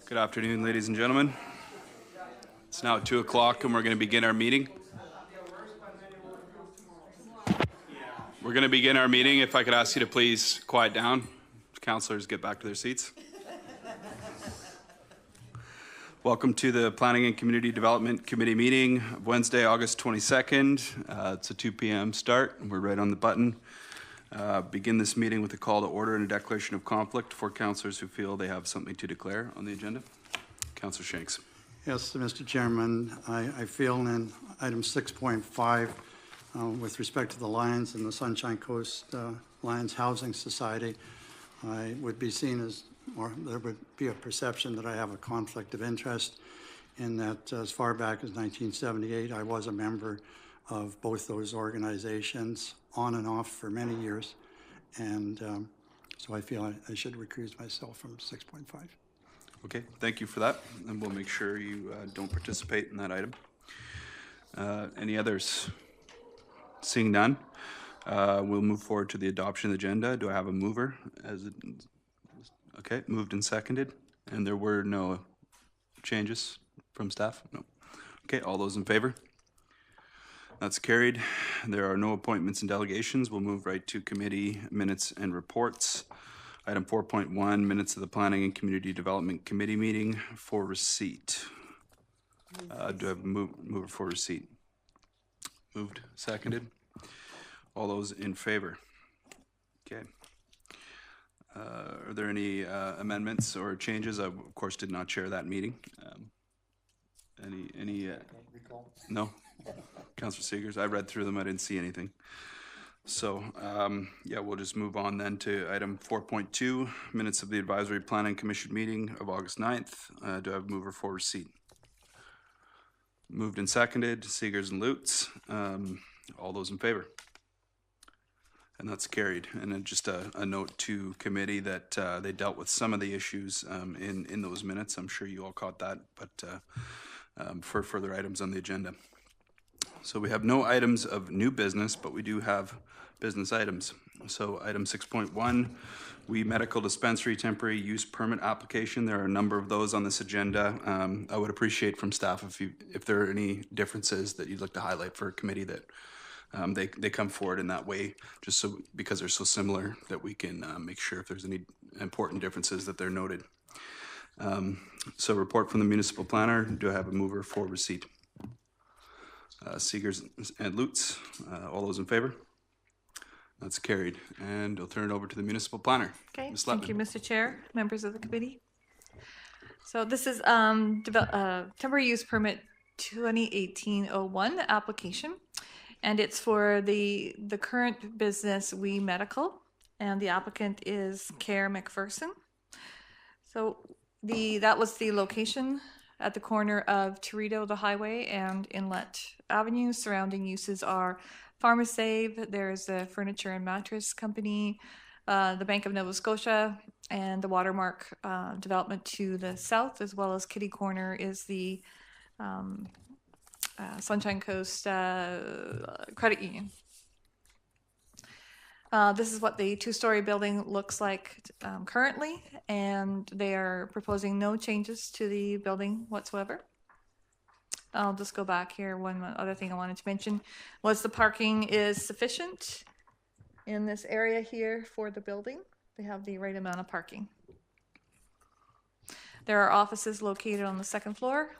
Good afternoon, ladies and gentlemen. It's now 2 o'clock and we're going to begin our meeting. We're going to begin our meeting. If I could ask you to please quiet down. Councillors, get back to their seats. Welcome to the Planning and Community Development Committee meeting of Wednesday, August 22nd. It's a 2 p.m. start and we're right on the button. Begin this meeting with a call to order and a declaration of conflict for councillors who feel they have something to declare on the agenda. Councillor Shanks. Yes, Mr. Chairman, I feel in item 6.5 with respect to the Lions and the Sunshine Coast Lions Housing Society, I would be seen as, or there would be a perception that I have a conflict of interest in that as far back as 1978, I was a member of both those organizations on and off for many years. And so I feel I should recuse myself from 6.5. Okay, thank you for that. And we'll make sure you don't participate in that item. Any others? Seeing none, we'll move forward to the adoption of the agenda. Do I have a mover? Okay, moved and seconded. And there were no changes from staff? No. Okay, all those in favor? That's carried. There are no appointments and delegations. We'll move right to committee minutes and reports. Item 4.1, minutes of the Planning and Community Development Committee meeting for receipt. Do I have a mover for receipt? Moved, seconded. All those in favor? Okay. Are there any amendments or changes? I, of course, did not chair that meeting. Any no? Councillor Seegers, I read through them. I didn't see anything. So, yeah, we'll just move on then to item 4.2, minutes of the Advisory Planning Commission meeting of August 9th. Do I have a mover for receipt? Moved and seconded, Seegers and Lutz. All those in favor? And that's carried. And then just a note to committee that they dealt with some of the issues in those minutes. I'm sure you all caught that, but for further items on the agenda. So we have no items of new business, but we do have business items. So item 6.1, We Medical Dispensary Temporary Use Permit Application. There are a number of those on this agenda. I would appreciate from staff if there are any differences that you'd like to highlight for a committee that they come forward in that way, just so because they're so similar that we can make sure if there's any important differences that they're noted. So report from the municipal planner. Do I have a mover for receipt? Seegers and Lutz, all those in favor? That's carried. And I'll turn it over to the municipal planner. Okay, Ms. thank Lettman. you, Mr. Chair, members of the committee. So this is temporary use permit 2018-01 application, and it's for the current business We Medical, and the applicant is Care McPherson. So that was the location at the corner of Toreto, the highway, and Inlet Avenue. Surrounding uses are PharmaSave, there's the furniture and mattress company, the Bank of Nova Scotia, and the Watermark development to the south, as well as Kitty Corner is the Sunshine Coast Credit Union. This is what the two-story building looks like currently, and they are proposing no changes to the building whatsoever. I'll just go back here. One other thing I wanted to mention was the parking is sufficient in this area here for the building. They have the right amount of parking. There are offices located on the second floor.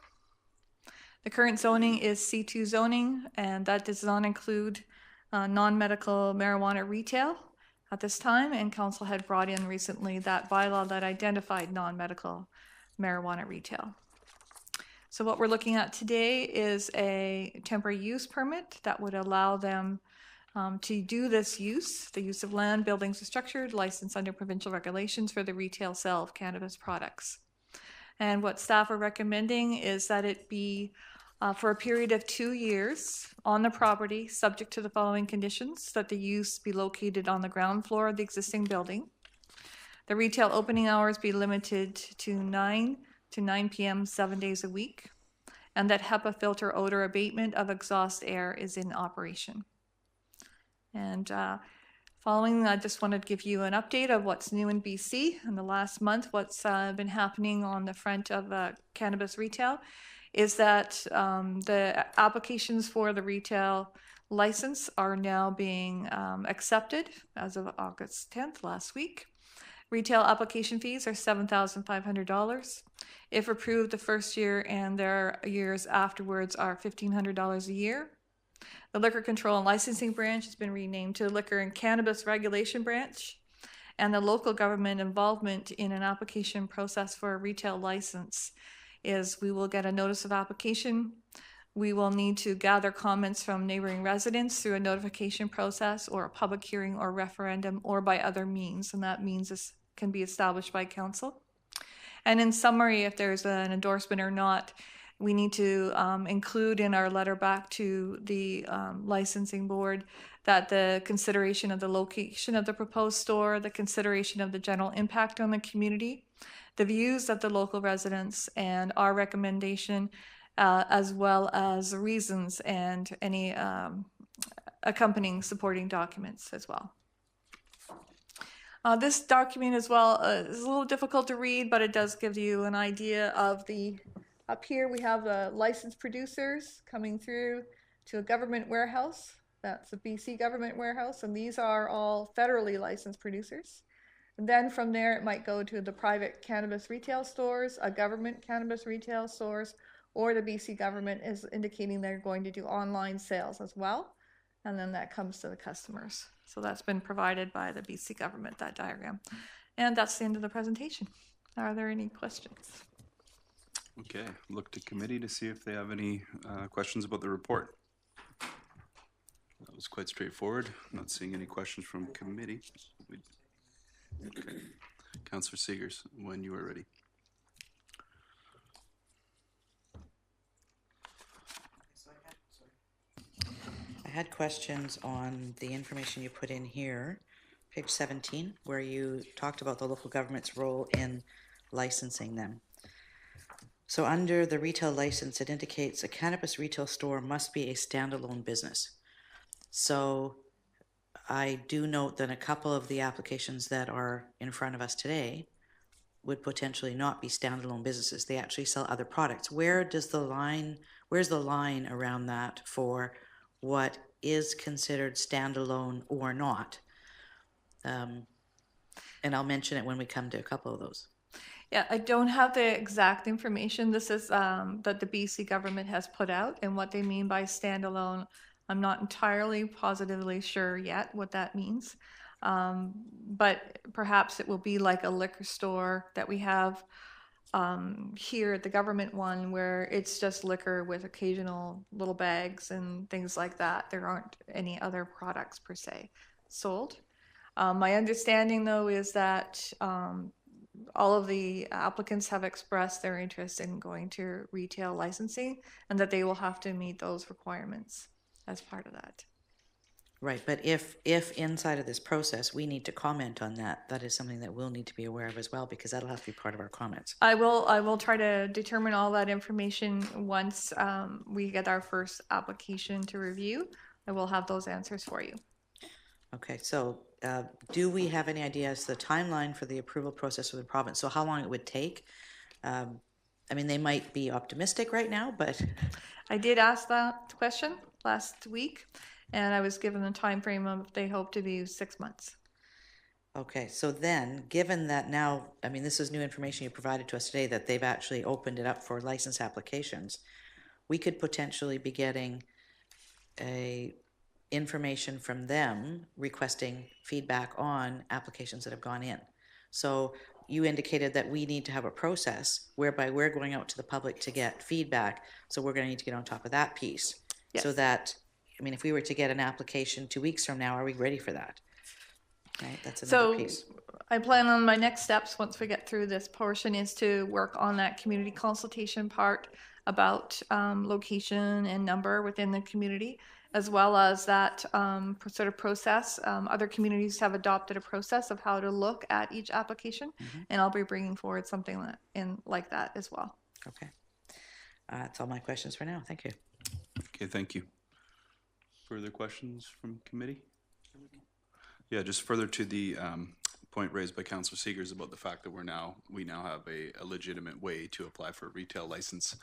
The current zoning is C2 zoning, and that does not include non-medical marijuana retail at this time, and council had brought in recently that bylaw that identified non-medical marijuana retail. So what we're looking at today is a temporary use permit that would allow them to do this use, the use of land, buildings, or structures licensed under provincial regulations for the retail sale of cannabis products. And what staff are recommending is that it be for a period of 2 years on the property, subject to the following conditions: that the use be located on the ground floor of the existing building, the retail opening hours be limited to 9 to 9 p.m. 7 days a week, and that HEPA filter odor abatement of exhaust air is in operation. And Following, I just wanted to give you an update of what's new in BC in the last month. What's been happening on the front of cannabis retail is that the applications for the retail license are now being accepted as of August 10th, last week. Retail application fees are $7,500. If approved, the first year and their years afterwards are $1,500 a year. The Liquor Control and Licensing Branch has been renamed to the Liquor and Cannabis Regulation Branch. And the local government involvement in an application process for a retail license is we will get a notice of application. We will need to gather comments from neighboring residents through a notification process or a public hearing or referendum or by other means. And that means can be established by council. And in summary, if there's an endorsement or not, we need to include in our letter back to the licensing board that the consideration of the location of the proposed store, the consideration of the general impact on the community, the views of the local residents, and our recommendation, as well as the reasons and any accompanying supporting documents as well. This document as well is a little difficult to read, but it does give you an idea of the, up here we have the licensed producers coming through to a government warehouse. That's a BC government warehouse, and these are all federally licensed producers. And then from there it might go to the private cannabis retail stores, a government cannabis retail stores, or the BC government is indicating they're going to do online sales as well. And then that comes to the customers. So that's been provided by the BC government, that diagram. And that's the end of the presentation. Are there any questions? Okay, look to committee to see if they have any questions about the report. That was quite straightforward. Not seeing any questions from committee. Okay. Councillor Seegers, when you are ready. I had questions on the information you put in here, page 17, where you talked about the local government's role in licensing them. So under the retail license, it indicates a cannabis retail store must be a standalone business. So I do note that a couple of the applications that are in front of us today would potentially not be standalone businesses. They actually sell other products. Where's the line around that for what is considered standalone or not? And I'll mention it when we come to a couple of those. Yeah, I don't have the exact information. This is that the BC government has put out, and what they mean by standalone, I'm not entirely positively sure yet what that means. But perhaps it will be like a liquor store that we have here at the government one, where it's just liquor with occasional little bags and things like that. There aren't any other products per se sold. My understanding though is that all of the applicants have expressed their interest in going to retail licensing, and that they will have to meet those requirements as part of that. Right, but if inside of this process we need to comment on that, that is something that we'll need to be aware of as well, because that'll have to be part of our comments. I will try to determine all that information once we get our first application to review. I will have those answers for you. Okay, so do we have any idea as to the timeline for the approval process for the province? So how long it would take? I mean, they might be optimistic right now, but I did ask that question last week, and I was given a time frame of they hope to be 6 months. okay, so then, given that now, I mean, this is new information you provided to us today, that they've actually opened it up for license applications, we could potentially be getting information from them requesting feedback on applications that have gone in. So you indicated that we need to have a process whereby we're going out to the public to get feedback, so we're going to need to get on top of that piece. Yes. So that, I mean, if we were to get an application 2 weeks from now, are we ready for that? Right, that's another piece. I plan on my next steps once we get through this portion is to work on that community consultation part about location and number within the community, as well as that sort of process. Other communities have adopted a process of how to look at each application, and I'll be bringing forward something like that as well. Okay, that's all my questions for now. Thank you. Okay, thank you. Further questions from committee? Yeah, just further to the point raised by Councillor Seegers about the fact that we now have a legitimate way to apply for a retail license.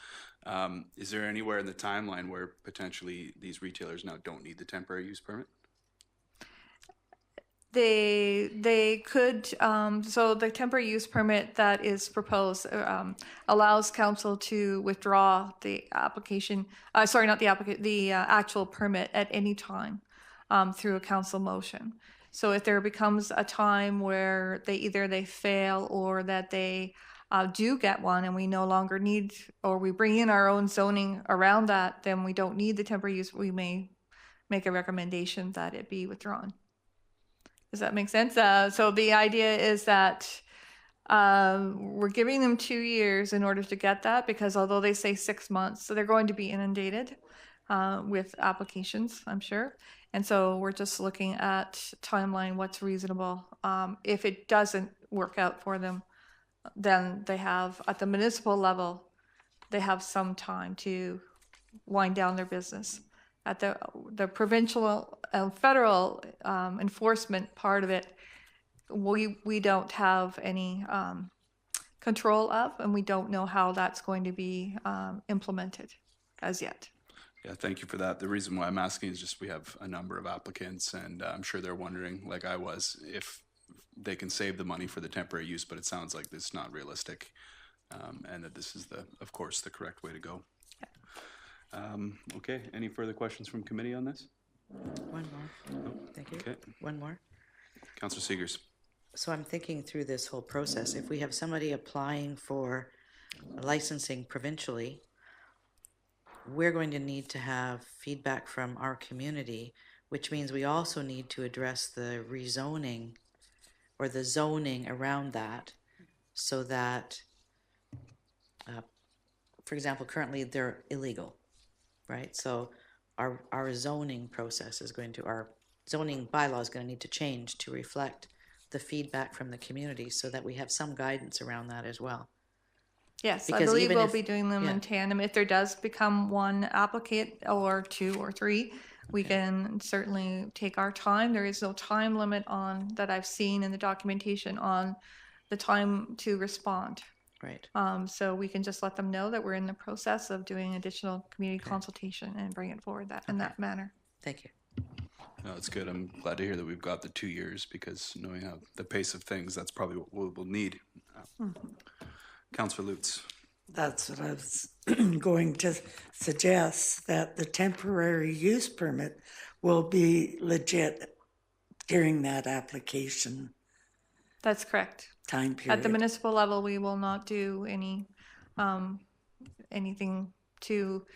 Is there anywhere in the timeline where potentially these retailers now don't need the temporary use permit? They could, so the temporary use permit that is proposed allows council to withdraw the application, sorry, not the application, the actual permit at any time through a council motion. So if there becomes a time where they fail or that they do get one and we no longer need, or we bring in our own zoning around that, then we don't need the temporary use, we may make a recommendation that it be withdrawn. Does that make sense? So the idea is that we're giving them 2 years in order to get that, because although they say 6 months, so they're going to be inundated with applications, I'm sure. And so we're just looking at timeline, what's reasonable. If it doesn't work out for them, then they have, at the municipal level, they have some time to wind down their business. At the provincial and federal enforcement part of it, we don't have any control of, and we don't know how that's going to be implemented as yet. Yeah, thank you for that. The reason why I'm asking is just we have a number of applicants, and I'm sure they're wondering, like I was, if they can save the money for the temporary use, but it sounds like it's not realistic, and that this is, of course, the correct way to go. Okay, any further questions from committee on this? One more. No? Thank you. Okay, One more. Councillor Seegers. So I'm thinking through this whole process. If we have somebody applying for licensing provincially, we're going to need to have feedback from our community, which means we also need to address the rezoning or the zoning around that, so that, for example, currently they're illegal, right? So our zoning process is going to, our zoning bylaw is going to need to change to reflect the feedback from the community, so that we have some guidance around that as well. Yes, I Because believe even we'll if- be doing them yeah. in tandem. If there does become one applicant or 2 or 3, we can certainly take our time. There is no time limit on, that I've seen in the documentation, on the time to respond. Right. So we can just let them know that we're in the process of doing additional community consultation and bring it forward in that manner. Thank you. No, it's good. I'm glad to hear that we've got the 2 years, because knowing how the pace of things, that's probably what we'll need. Councillor Lutz. That's what I was going to suggest, that the temporary use permit will be legit during that application That's correct. time period. At the municipal level, we will not do any anything to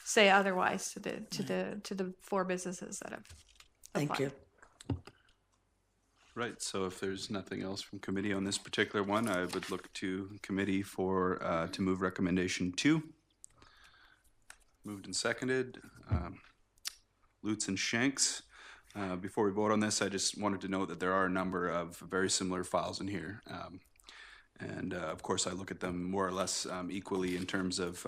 say otherwise to the 4 businesses that have Thank applied. you. Right, so if there's nothing else from committee on this particular one, I would look to committee for, to move recommendation 2. Moved and seconded. Lutz and Shanks. Before we vote on this, I just wanted to note that there are a number of very similar files in here. And of course, I look at them more or less equally in terms of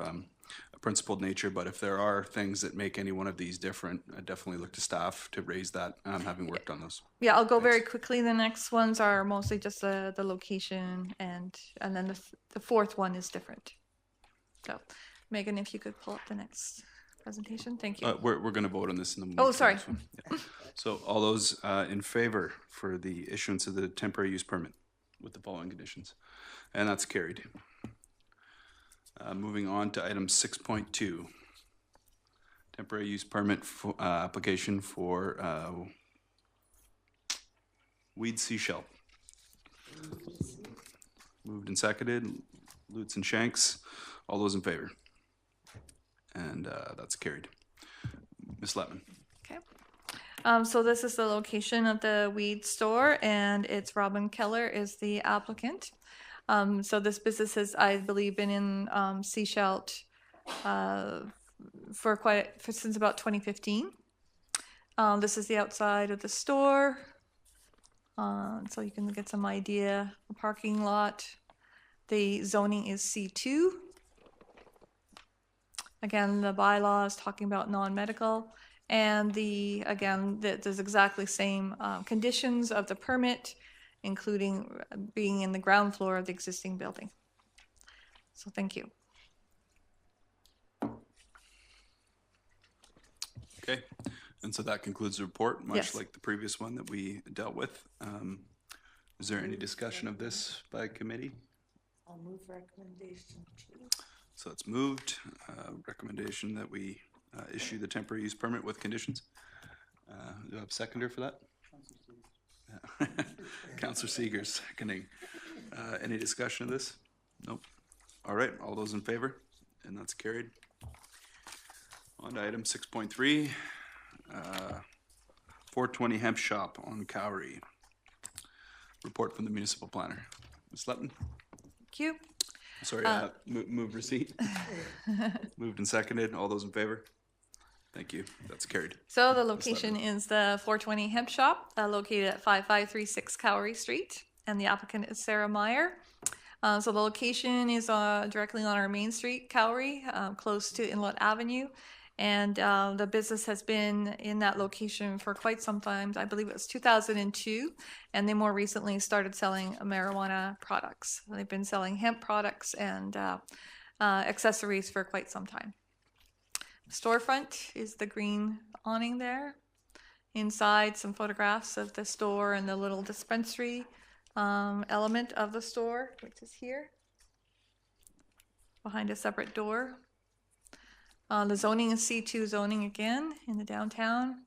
a principled nature, but if there are things that make any one of these different, I definitely look to staff to raise that, having worked on those. Yeah, I'll go very quickly. The next ones are mostly just the location, and then the 4th one is different. So, Megan, if you could pull up the next presentation, thank you. We're going to vote on this in the. Oh, sorry. Yeah. So all those in favor for the issuance of the temporary use permit with the following conditions, and that's carried. Moving on to item 6.2, temporary use permit for, application for weed seashell. Moved and seconded, Lutz and Shanks. All those in favor? And that's carried. Ms. Letman. Okay. So this is the location of the weed store, and it's Robin Keller is the applicant. So this business has, I believe, been in Seashelt since about 2015. This is the outside of the store, so you can get some idea. The parking lot. The zoning is C2. Again, the bylaw is talking about non-medical, And again, there's exactly same conditions of the permit, including being in the ground floor of the existing building. So thank you. Okay, and so that concludes the report, much Yes. like the previous one that we dealt with. Is there any discussion of this by committee? I'll move recommendation 2. So it's moved, recommendation that we issue the temporary use permit with conditions. Do I have a seconder for that? Counselor Seegers, seconding. Any discussion of this? Nope. All right, all those in favor? And that's carried. On to item 6.3, 420 Hemp Shop on Cowrie. Report from the municipal planner. Ms. Lepton? Thank you. Sorry, move receipt. Moved and seconded. All those in favor? Thank you. That's carried. So the location is the 420 Hemp Shop, located at 5536 Cowrie Street, and the applicant is Sarah Meyer. So the location is directly on our main street, Cowrie, close to Inlet Avenue. And the business has been in that location for quite some time. I believe it was 2002. And they more recently started selling marijuana products. They've been selling hemp products and accessories for quite some time. Storefront is the green awning there. Inside, some photographs of the store and the little dispensary element of the store, which is here, behind a separate door. The zoning is C2 zoning again in the downtown.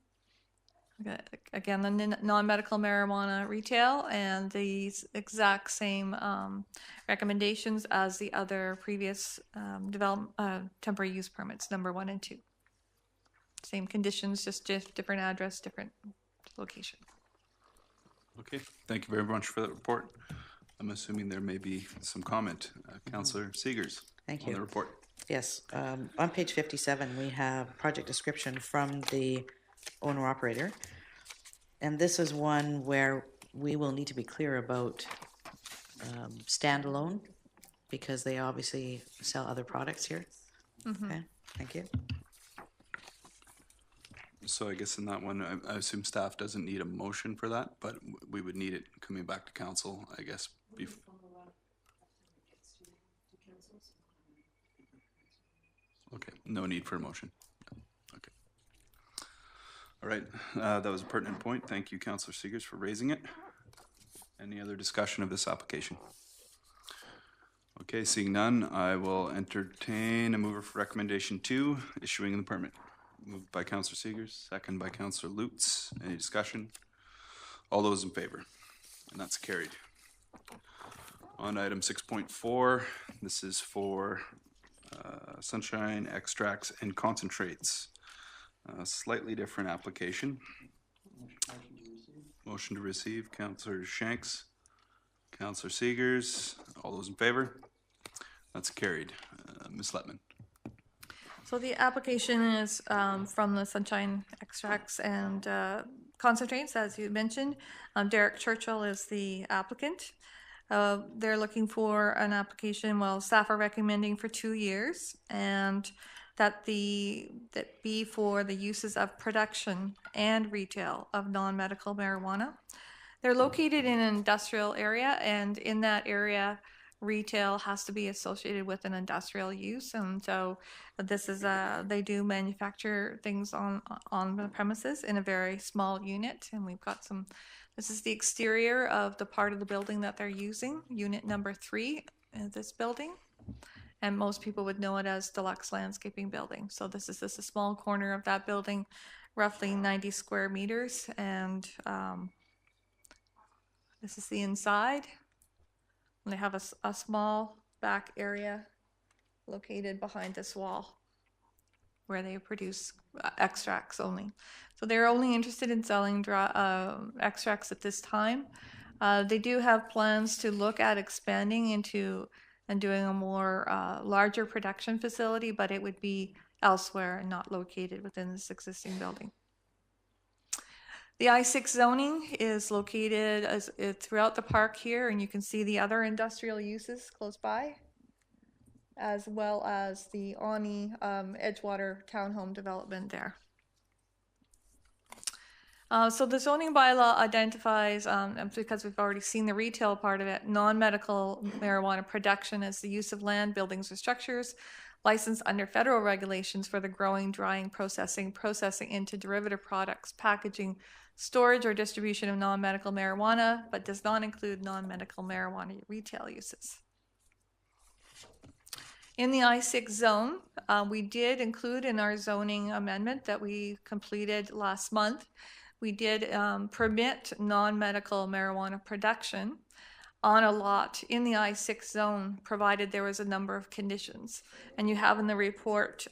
Again, the non-medical marijuana retail and the exact same recommendations as the other previous temporary use permits, number 1 and 2. Same conditions, just different address, different location. Okay, thank you very much for that report. I'm assuming there may be some comment. Councillor Seegers. Thank On you. the report. Yes, on page 57, we have project description from the owner-operator. And this is one where we will need to be clear about standalone, because they obviously sell other products here. Okay, thank you. So I guess in that one, I assume staff doesn't need a motion for that, but we would need it coming back to council, I guess. Okay, no need for a motion. Okay. All right, that was a pertinent point. Thank you, Councillor Seegers, for raising it. Any other discussion of this application? Okay, seeing none, I will entertain a mover for recommendation 2, issuing the permit. Moved by Councillor Seegers, second by Councillor Lutz. Any discussion? All those in favor? And that's carried. On to item 6.4, this is for Sunshine Extracts and Concentrates. Slightly different application. Motion to receive, Councillor Shanks, Councillor Seegers. All those in favor? That's carried. Ms. Letman. So the application is from the Sunshine Extracts and Concentrates, as you mentioned. Derek Churchill is the applicant. They're looking for an application, well, staff are recommending for 2 years, and that be for the uses of production and retail of non-medical marijuana. They're located in an industrial area, and in that area, retail has to be associated with an industrial use, and so this is they do manufacture things on the premises in a very small unit, and we've got some. This is the exterior of the part of the building that they're using, unit number 3 in this building, and most people would know it as Deluxe Landscaping Building. So this is just a small corner of that building, roughly 90 square meters, and this is the inside. And they have a small back area located behind this wall where they produce extracts only. So they're only interested in selling extracts at this time. They do have plans to look at expanding into and doing a more larger production facility, but it would be elsewhere and not located within this existing building. The I-6 zoning is located throughout the park here, and you can see the other industrial uses close by, as well as the Ani Edgewater townhome development there. So the zoning bylaw identifies, and because we've already seen the retail part of it, non-medical marijuana production as the use of land, buildings, or structures licensed under federal regulations for the growing, drying, processing into derivative products, packaging, storage, or distribution of non-medical marijuana, but does not include non-medical marijuana retail uses. In the I-6 zone, we did include in our zoning amendment that we completed last month, we did permit non-medical marijuana production on a lot in the I-6 zone, provided there was a number of conditions. And you have in the report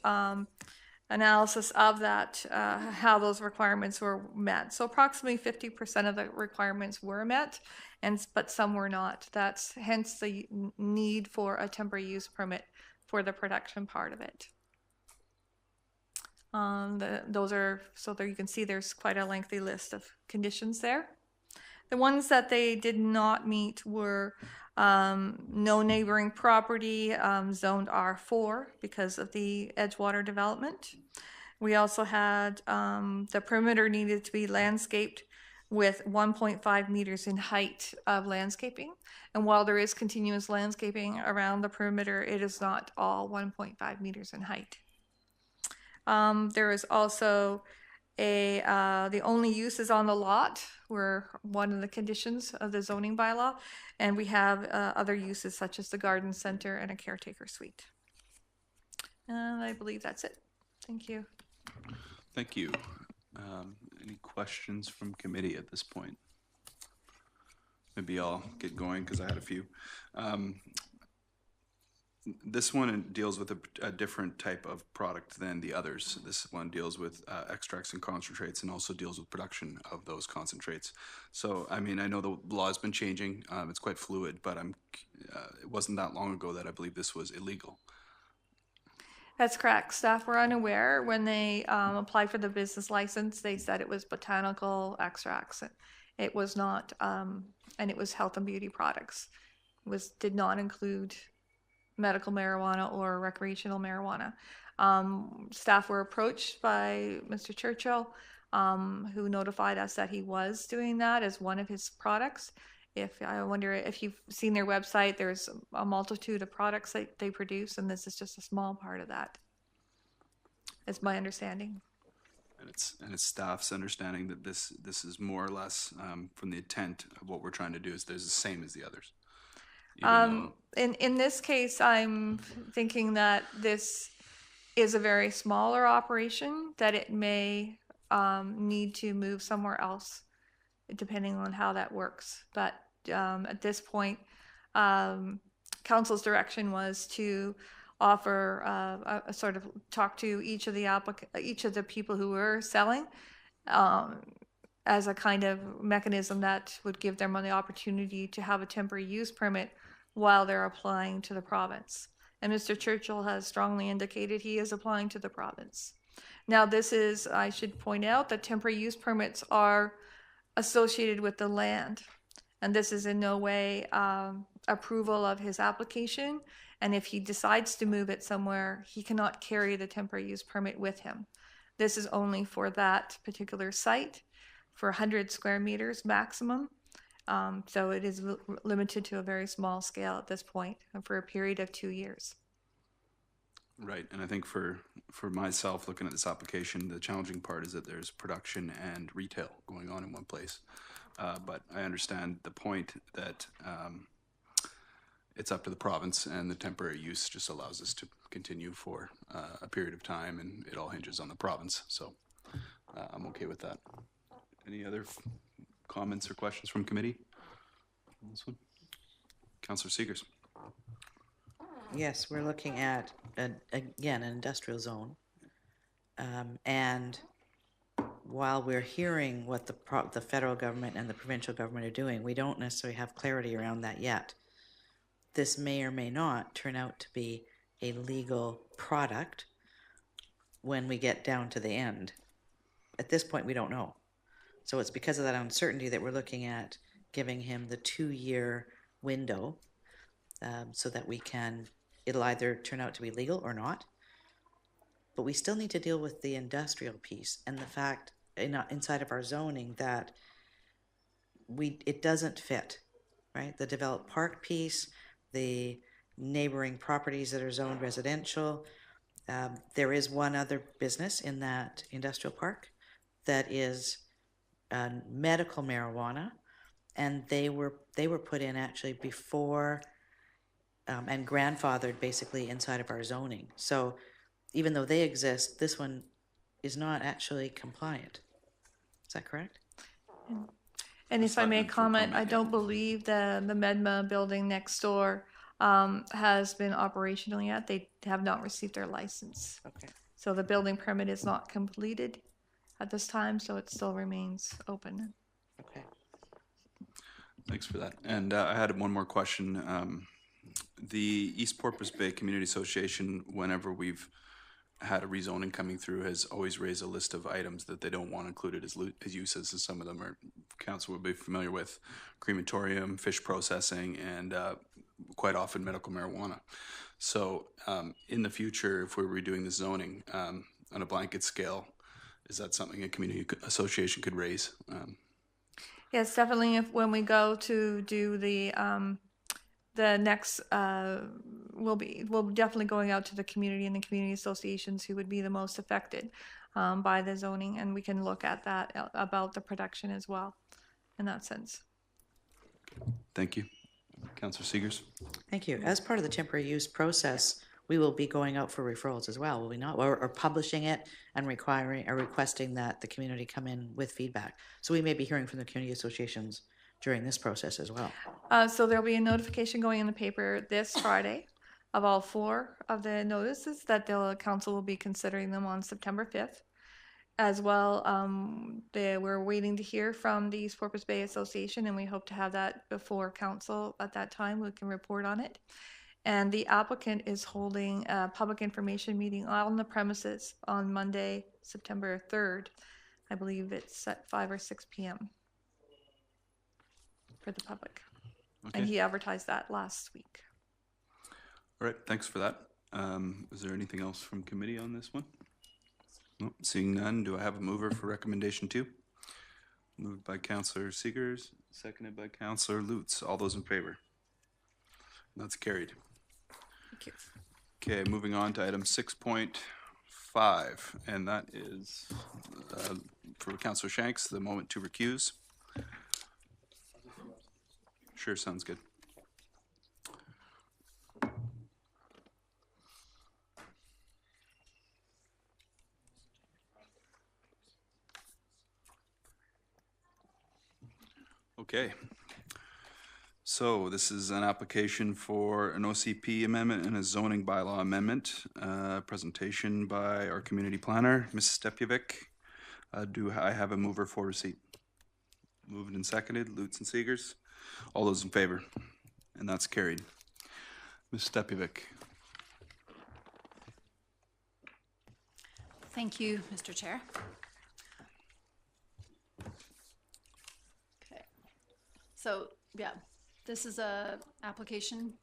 analysis of that, how those requirements were met. So approximately 50% of the requirements were met, but some were not. That's hence the need for a temporary use permit for the production part of it. Those are, so there you can see there's quite a lengthy list of conditions there. The ones that they did not meet were no neighboring property zoned R4 because of the Edgewater development. We also had the perimeter needed to be landscaped with 1.5 meters in height of landscaping. And while there is continuous landscaping around the perimeter, it is not all 1.5 meters in height. There is also the only uses on the lot were one of the conditions of the zoning bylaw, and we have other uses such as the garden center and a caretaker suite. And I believe that's it. Thank you. Thank you. Any questions from committee at this point? Maybe I'll get going because I had a few. This one deals with a different type of product than the others. This one deals with extracts and concentrates and also deals with production of those concentrates. So, I mean, I know the law has been changing. It's quite fluid, but it wasn't that long ago that I believe this was illegal. That's correct. Staff were unaware when they applied for the business license. They said it was botanical extracts. It was not, and it was health and beauty products. Did not include medical marijuana or recreational marijuana. Staff were approached by Mr. Churchill, who notified us that he was doing that as one of his products. I wonder if you've seen their website, there's a multitude of products that they produce, and this is just a small part of that. It's my understanding. And it's staff's understanding that this is more or less from the intent of what we're trying to do is there's the same as the others. In this case, I'm thinking that this is a very smaller operation, that it may need to move somewhere else, depending on how that works. But at this point, council's direction was to offer a sort of talk to each of the people who were selling as a kind of mechanism that would give them the opportunity to have a temporary use permit while they're applying to the province. And Mr. Churchill has strongly indicated he is applying to the province. Now this is, I should point out that temporary use permits are associated with the land. And this is in no way approval of his application. And if he decides to move it somewhere, he cannot carry the temporary use permit with him. This is only for that particular site for 100 square meters maximum. So it is limited to a very small scale at this point for a period of 2 years. Right, and I think for myself, looking at this application, the challenging part is that there's production and retail going on in one place. But I understand the point that it's up to the province, and the temporary use just allows us to continue for a period of time, and it all hinges on the province. So I'm okay with that. Any other comments or questions from committee on this one? Councillor Seegers. Yes, we're looking at, again, an industrial zone. And while we're hearing what the federal government and the provincial government are doing, we don't necessarily have clarity around that yet. This may or may not turn out to be a legal product when we get down to the end. At this point, we don't know. So it's because of that uncertainty that we're looking at giving him the 2-year window so that it'll either turn out to be legal or not. But we still need to deal with the industrial piece and the fact, inside of our zoning that it doesn't fit, right? The developed park piece, the neighboring properties that are zoned residential. There is one other business in that industrial park that is medical marijuana, and they were put in actually before and grandfathered basically inside of our zoning. So even though they exist, this one is not actually compliant. Is that correct? And if I may Department for comment, I comment, yeah. don't believe the Medma building next door has been operational yet. They have not received their license. Okay. So the building permit is not completed at this time, so it still remains open. Okay. Thanks for that. And I had one more question. The East Porpoise Bay Community Association, whenever we've had a rezoning coming through, has always raised a list of items that they don't want included as uses, and some of them are, council would be familiar with, crematorium, fish processing, and quite often medical marijuana. So in the future, if we're redoing the zoning on a blanket scale, is that something a community association could raise? Yes, definitely. When we go to do the next, we'll definitely going out to the community and the community associations who would be the most affected by the zoning, and we can look at that about the production as well, in that sense. Thank you. Councillor Seegers? Thank you. As part of the temporary use process, we will be going out for referrals as well, will we not? Or publishing it and requesting that the community come in with feedback. So we may be hearing from the community associations during this process as well. So there'll be a notification going in the paper this Friday of all 4 of the notices that the council will be considering them on September 5th. As well, we're waiting to hear from the East Porpoise Bay Association, and we hope to have that before council at that time. We can report on it. And the applicant is holding a public information meeting on the premises on Monday, September 3rd. I believe it's at 5 or 6 p.m. for the public. Okay. And he advertised that last week. All right, thanks for that. Is there anything else from committee on this one? Nope, seeing none, do I have a mover for recommendation 2? Moved by Councillor Seegers, seconded by Councillor Lutz. All those in favor? That's carried. Thank you. Okay, moving on to item 6.5, and that is for Councillor Shanks, the moment to recuse. Sure, sounds good. Okay. So this is an application for an OCP amendment and a zoning bylaw amendment. Presentation by our community planner, Mrs. Stepjevic. Do I have a mover for receipt? Moved and seconded, Lutz and Seegers. All those in favor? And that's carried. Ms. Stepjevic. Thank you, Mr. Chair. Okay. So, yeah, this is a application.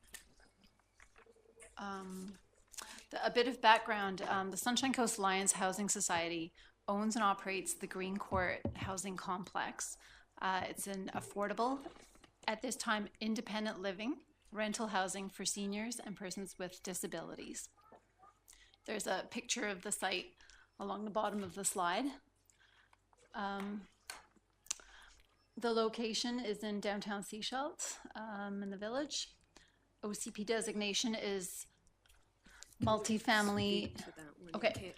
A bit of background, the Sunshine Coast Lions Housing Society owns and operates the Green Court Housing Complex. It's an affordable, at this time, independent living, rental housing for seniors and persons with disabilities. There's a picture of the site along the bottom of the slide. The location is in downtown Sechelt, in the village. OCP designation is multifamily. Okay.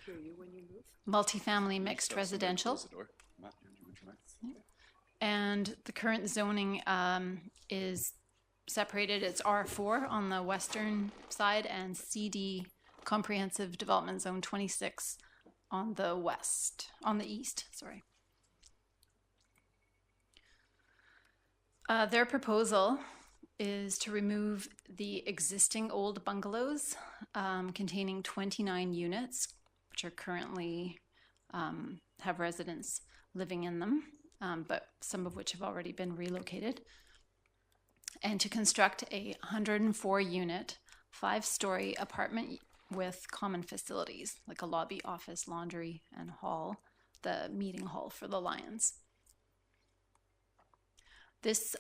Multifamily mixed residential. And the current zoning is separated. It's R4 on the western side and CD, Comprehensive Development Zone 26 on the east, sorry. Their proposal is to remove the existing old bungalows containing 29 units, which are currently have residents living in them, but some of which have already been relocated, and to construct a 104-unit, 5-story apartment with common facilities like a lobby, office, laundry, and hall the meeting hall for the Lions. This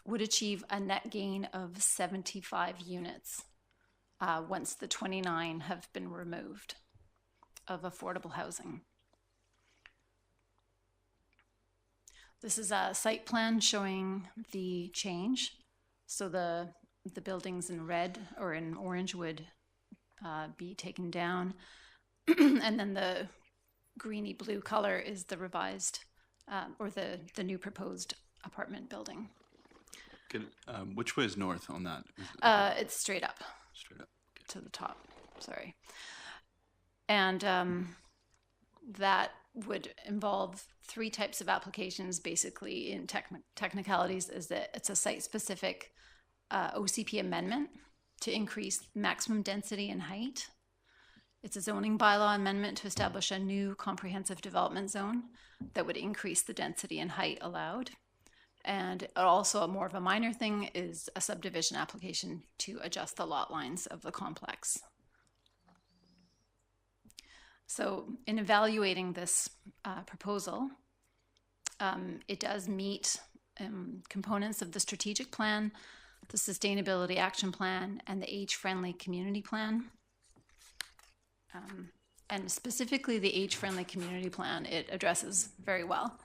would achieve a net gain of 75 units once the 29 have been removed of affordable housing. This is a site plan showing the change. So the buildings in red or in orange would be taken down. And then the greeny blue color is the revised or the new proposed apartment building. Which way is north on that? It's straight up Straight up. Okay. to the top, sorry. And that would involve 3 types of applications, basically in technicalities, is that it's a site-specific OCP amendment to increase maximum density and height. It's a zoning bylaw amendment to establish a new comprehensive development zone that would increase the density and height allowed. And also, more of a minor thing is a subdivision application to adjust the lot lines of the complex. So in evaluating this proposal, it does meet components of the strategic plan, the sustainability action plan, and the age-friendly community plan. And specifically the age-friendly community plan, it addresses very well.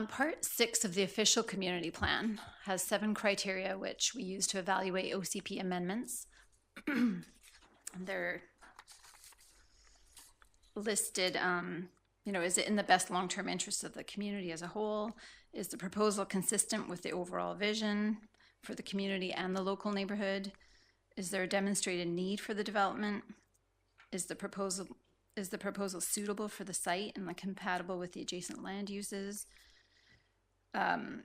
Part 6 of the official community plan has 7 criteria which we use to evaluate OCP amendments. They're listed, is it in the best long-term interest of the community as a whole? Is the proposal consistent with the overall vision for the community and the local neighborhood? Is there a demonstrated need for the development? Is the proposal suitable for the site and compatible with the adjacent land uses?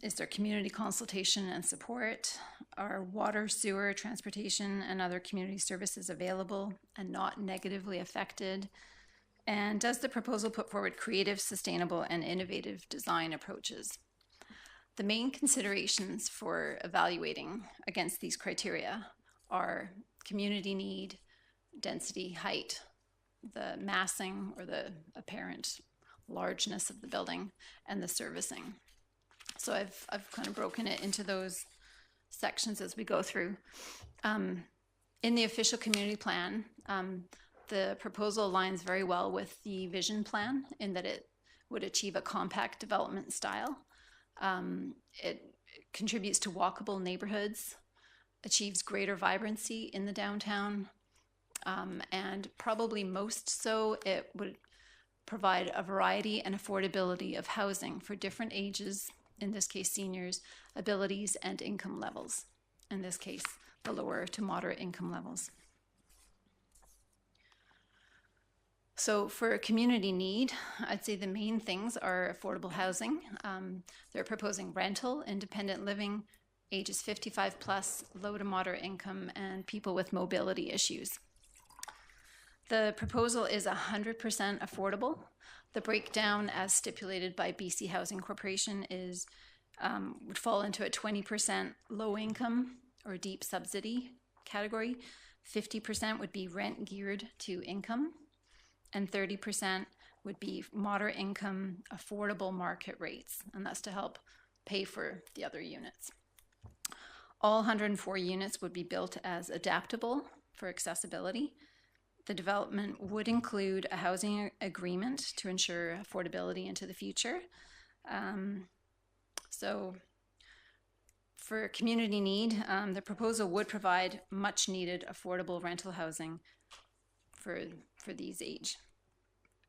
Is there community consultation and support? Are water, sewer, transportation, and other community services available and not negatively affected? And does the proposal put forward creative, sustainable, and innovative design approaches? The main considerations for evaluating against these criteria are community need, density, height, the massing or the apparent largeness of the building, and the servicing. So I've kind of broken it into those sections as we go through. In the official community plan, the proposal aligns very well with the vision plan in that it would achieve a compact development style. It contributes to walkable neighborhoods, achieves greater vibrancy in the downtown, and probably most so, it would provide a variety and affordability of housing for different ages, in this case seniors, abilities, and income levels. In this case, the lower to moderate income levels. So for community need, I'd say the main things are affordable housing. They're proposing rental, independent living, ages 55 plus, low to moderate income, and people with mobility issues. The proposal is 100% affordable. The breakdown as stipulated by BC Housing Corporation is would fall into a 20% low income or deep subsidy category. 50% would be rent geared to income, and 30% would be moderate income, affordable market rates, and that's to help pay for the other units. All 104 units would be built as adaptable for accessibility. The development would include a housing agreement to ensure affordability into the future. So for community need, the proposal would provide much needed affordable rental housing for these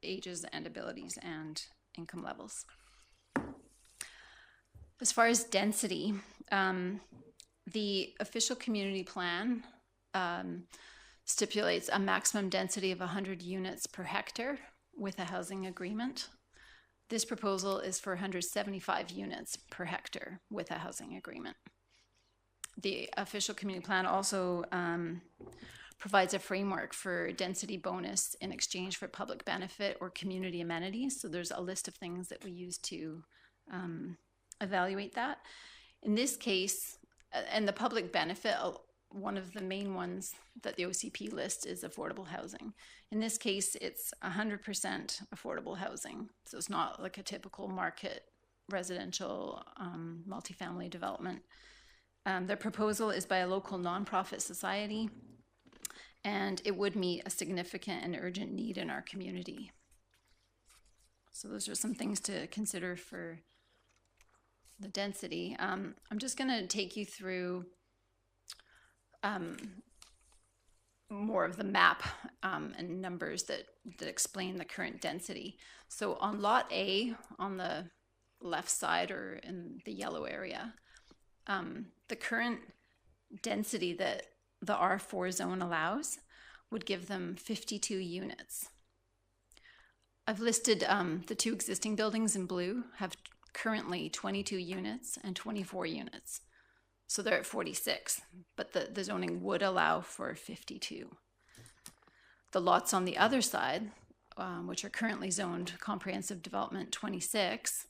ages and abilities and income levels. As far as density, the official community plan stipulates a maximum density of 100 units per hectare with a housing agreement. This proposal is for 175 units per hectare with a housing agreement. The official community plan also provides a framework for density bonus in exchange for public benefit or community amenities. So there's a list of things that we use to evaluate that. In this case, and the public benefit one of the main ones that the OCP lists is affordable housing. In this case, it's 100% affordable housing. So it's not like a typical market residential multifamily development. The proposal is by a local nonprofit society, and it would meet a significant and urgent need in our community. So those are some things to consider for the density. I'm just going to take you through more of the map and numbers that explain the current density. So on Lot A, on the left side or in the yellow area, the current density that the R4 zone allows would give them 52 units. I've listed the two existing buildings in blue have currently 22 units and 24 units. So they're at 46, but the zoning would allow for 52. The lots on the other side, which are currently zoned Comprehensive Development 26,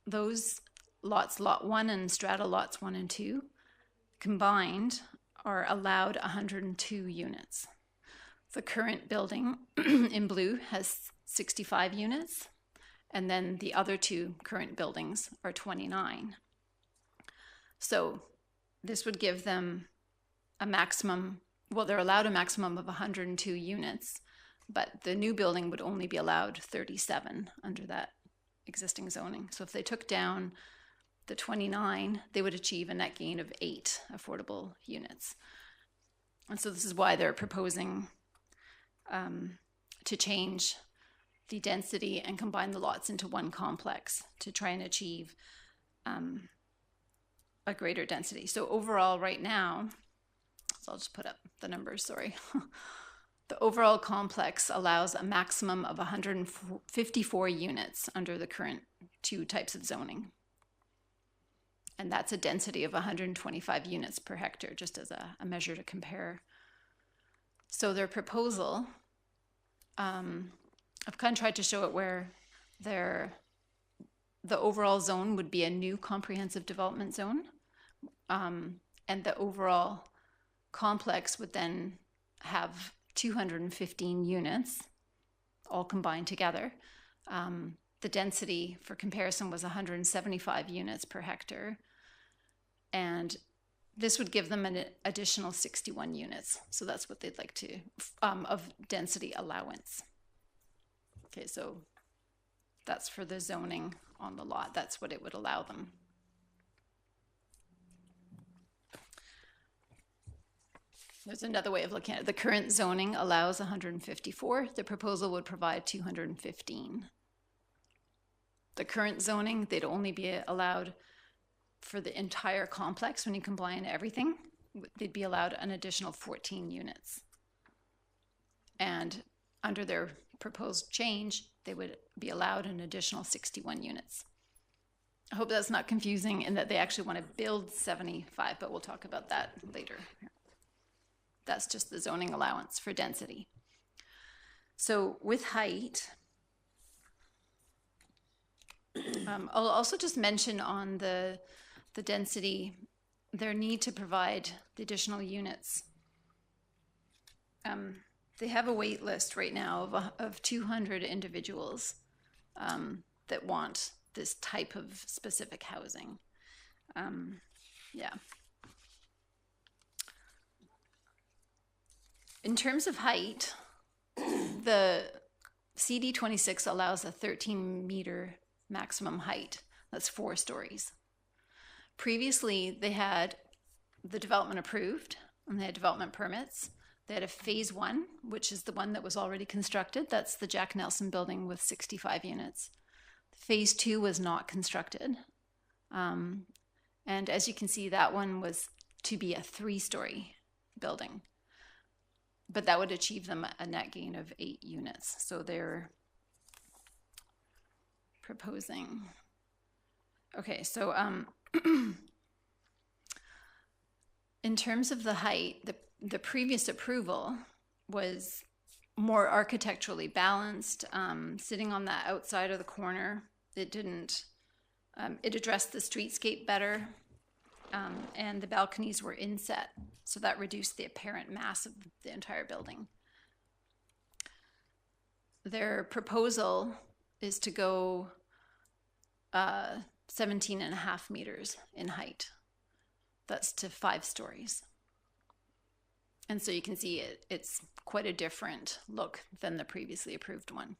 those lots, Lot 1 and strata lots 1 and 2, combined are allowed 102 units. The current building in blue has 65 units, and then the other two current buildings are 29. So this would give them a maximum, well, they're allowed a maximum of 102 units, but the new building would only be allowed 37 under that existing zoning. So if they took down the 29, they would achieve a net gain of 8 affordable units. And so this is why they're proposing to change the density and combine the lots into one complex to try and achieve a greater density. So overall right now, so I'll just put up the numbers, sorry. The overall complex allows a maximum of 154 units under the current two types of zoning. And that's a density of 125 units per hectare, just as a measure to compare. So their proposal, I've kind of tried to show it where the overall zone would be a new comprehensive development zone, and the overall complex would then have 215 units all combined together. The density for comparison was 175 units per hectare, and this would give them an additional 61 units. So that's what they'd like to, of density allowance. Okay, so that's for the zoning on the lot. That's what it would allow them. There's another way of looking at it. The current zoning allows 154. The proposal would provide 215. The current zoning, they'd only be allowed for the entire complex. When you combine everything, they'd be allowed an additional 14 units. And under their proposed change, they would be allowed an additional 61 units. I hope that's not confusing in that they actually want to build 75, but we'll talk about that later. That's just the zoning allowance for density. So with height, I'll also just mention on the density, their need to provide the additional units. They have a wait list right now of 200 individuals that want this type of specific housing. Yeah. In terms of height, the CD26 allows a 13-meter maximum height. That's 4 stories. Previously, they had the development approved, and they had development permits. They had a phase 1, which is the one that was already constructed. That's the Jack Nelson building with 65 units. Phase 2 was not constructed. And as you can see, that one was to be a 3-story building. But that would achieve them a net gain of 8 units. So they're proposing. Okay, so in terms of the height, the previous approval was more architecturally balanced, sitting on the outside of the corner. It didn't, it addressed the streetscape better. and the balconies were inset, so that reduced the apparent mass of the entire building. Their proposal is to go 17.5 meters in height. That's to 5 stories. And so you can see it's quite a different look than the previously approved one.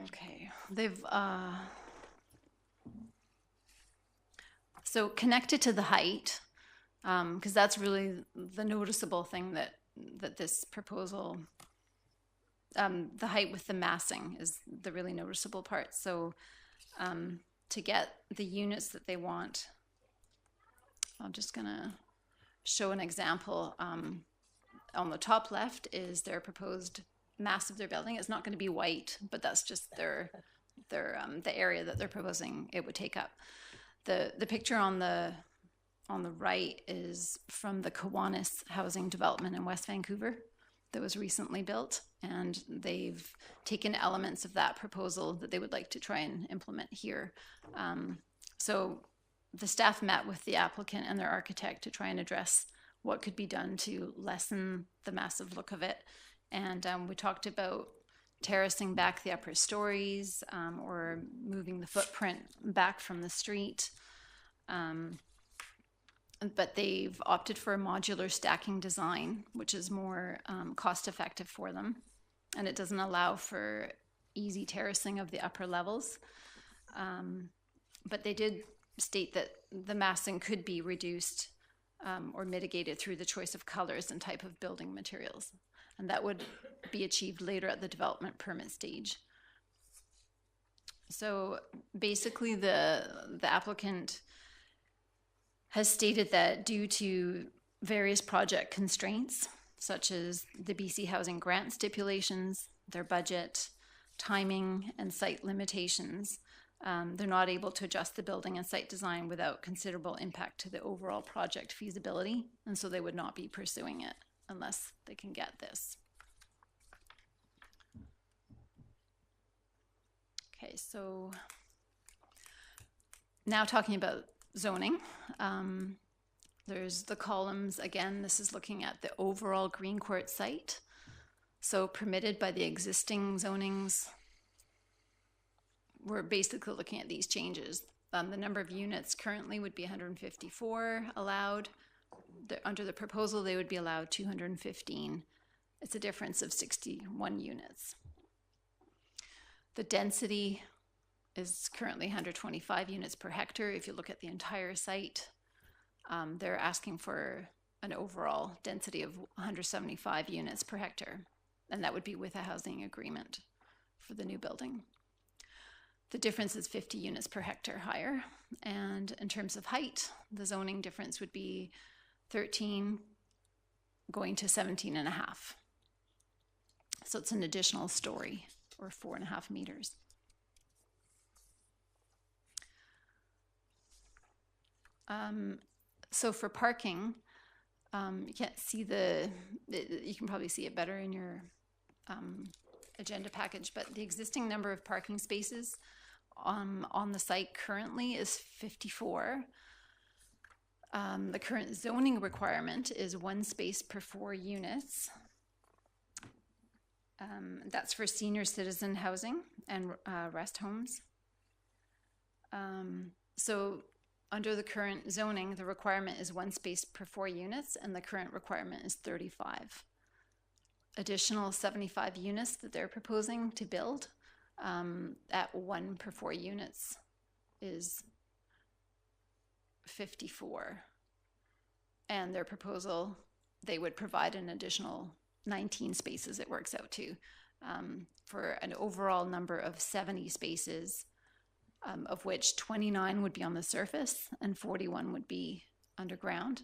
Okay, they've so connected to the height, because that's really the noticeable thing that this proposal, the height with the massing is the really noticeable part. So to get the units that they want, I'm just gonna show an example. On the top left is their proposed mass of their building. It's not going to be white, but that's just the area that they're proposing it would take up. The picture on the right is from the Kiwanis housing development in West Vancouver that was recently built, and they've taken elements of that proposal that they would like to try and implement here. So the staff met with the applicant and their architect to try and address what could be done to lessen the massive look of it. And we talked about terracing back the upper stories, or moving the footprint back from the street. But they've opted for a modular stacking design, which is more cost effective for them. And it doesn't allow for easy terracing of the upper levels. But they did state that the massing could be reduced or mitigated through the choice of colors and type of building materials. And that would be achieved later at the development permit stage. So basically the applicant has stated that due to various project constraints, such as the BC Housing Grant stipulations, their budget, timing, and site limitations, they're not able to adjust the building and site design without considerable impact to the overall project feasibility, and so they would not be pursuing it unless they can get this. Okay, so now talking about zoning. There's the columns, again, this is looking at the overall Green Court site. So permitted by the existing zonings, we're basically looking at these changes. The number of units currently would be 154 allowed. Under the proposal, they would be allowed 215. It's a difference of 61 units. The density is currently 125 units per hectare. If you look at the entire site, they're asking for an overall density of 175 units per hectare, and that would be with a housing agreement for the new building. The difference is 50 units per hectare higher, and in terms of height, the zoning difference would be 13 going to 17.5. So it's an additional story, or 4.5 meters. So for parking, you can't see you can probably see it better in your agenda package, but the existing number of parking spaces on the site currently is 54. The current zoning requirement is 1 space per 4 units. That's for senior citizen housing and rest homes. So under the current zoning, the requirement is 1 space per 4 units, and the current requirement is 35. Additional 75 units that they're proposing to build at 1 per 4 units is 54. And their proposal, they would provide an additional 19 spaces, it works out to, for an overall number of 70 spaces, of which 29 would be on the surface and 41 would be underground.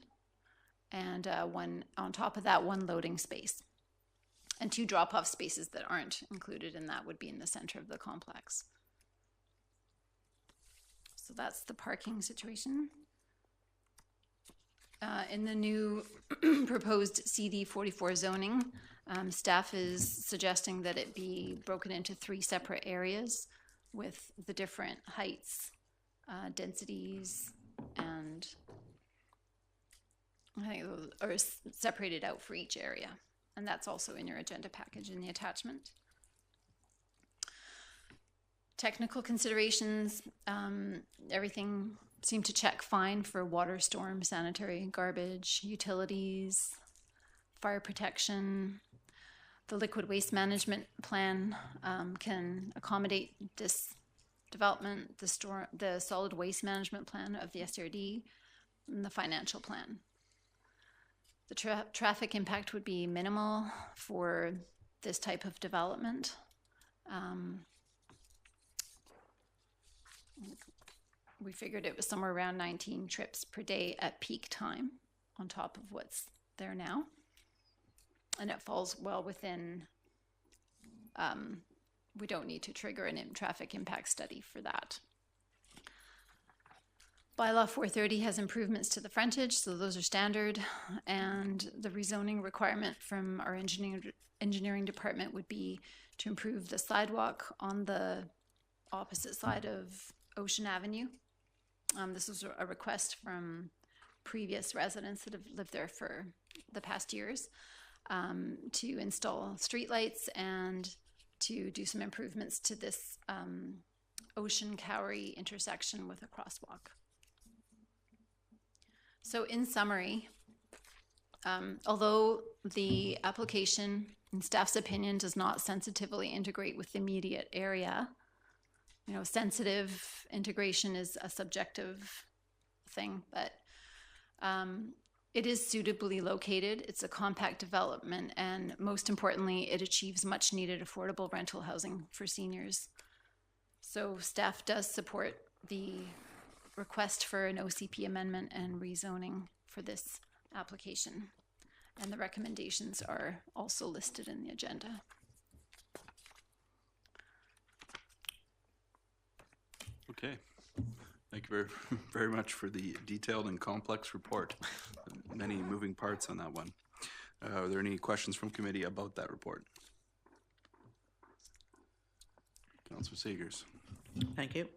And on top of that, 1 loading space. And 2 drop-off spaces that aren't included in that would be in the center of the complex. So that's the parking situation. In the new proposed CD 44 zoning, staff is suggesting that it be broken into 3 separate areas with the different heights, densities, and I think those are separated out for each area. And that's also in your agenda package in the attachment. Technical considerations, everything seemed to check fine for water, storm, sanitary, garbage, utilities, fire protection. The liquid waste management plan can accommodate this development, the solid waste management plan of the SRD, and the financial plan. The traffic impact would be minimal for this type of development. We figured it was somewhere around 19 trips per day at peak time on top of what's there now. And it falls well within, we don't need to trigger a traffic impact study for that. Bylaw 430 has improvements to the frontage, so those are standard. And the rezoning requirement from our engineering department would be to improve the sidewalk on the opposite side of Ocean Avenue. This was a request from previous residents that have lived there for the past years, to install streetlights and to do some improvements to this Ocean Cowrie intersection with a crosswalk. So in summary, although the application in staff's opinion does not sensitively integrate with the immediate area, you know, sensitive integration is a subjective thing, but it is suitably located. It's a compact development, and most importantly, it achieves much needed affordable rental housing for seniors. So staff does support the request for an OCP amendment and rezoning for this application. And the recommendations are also listed in the agenda. Okay. Thank you very much for the detailed and complex report. Many moving parts on that one. Are there any questions from committee about that report? Councillor Seegers. Thank you.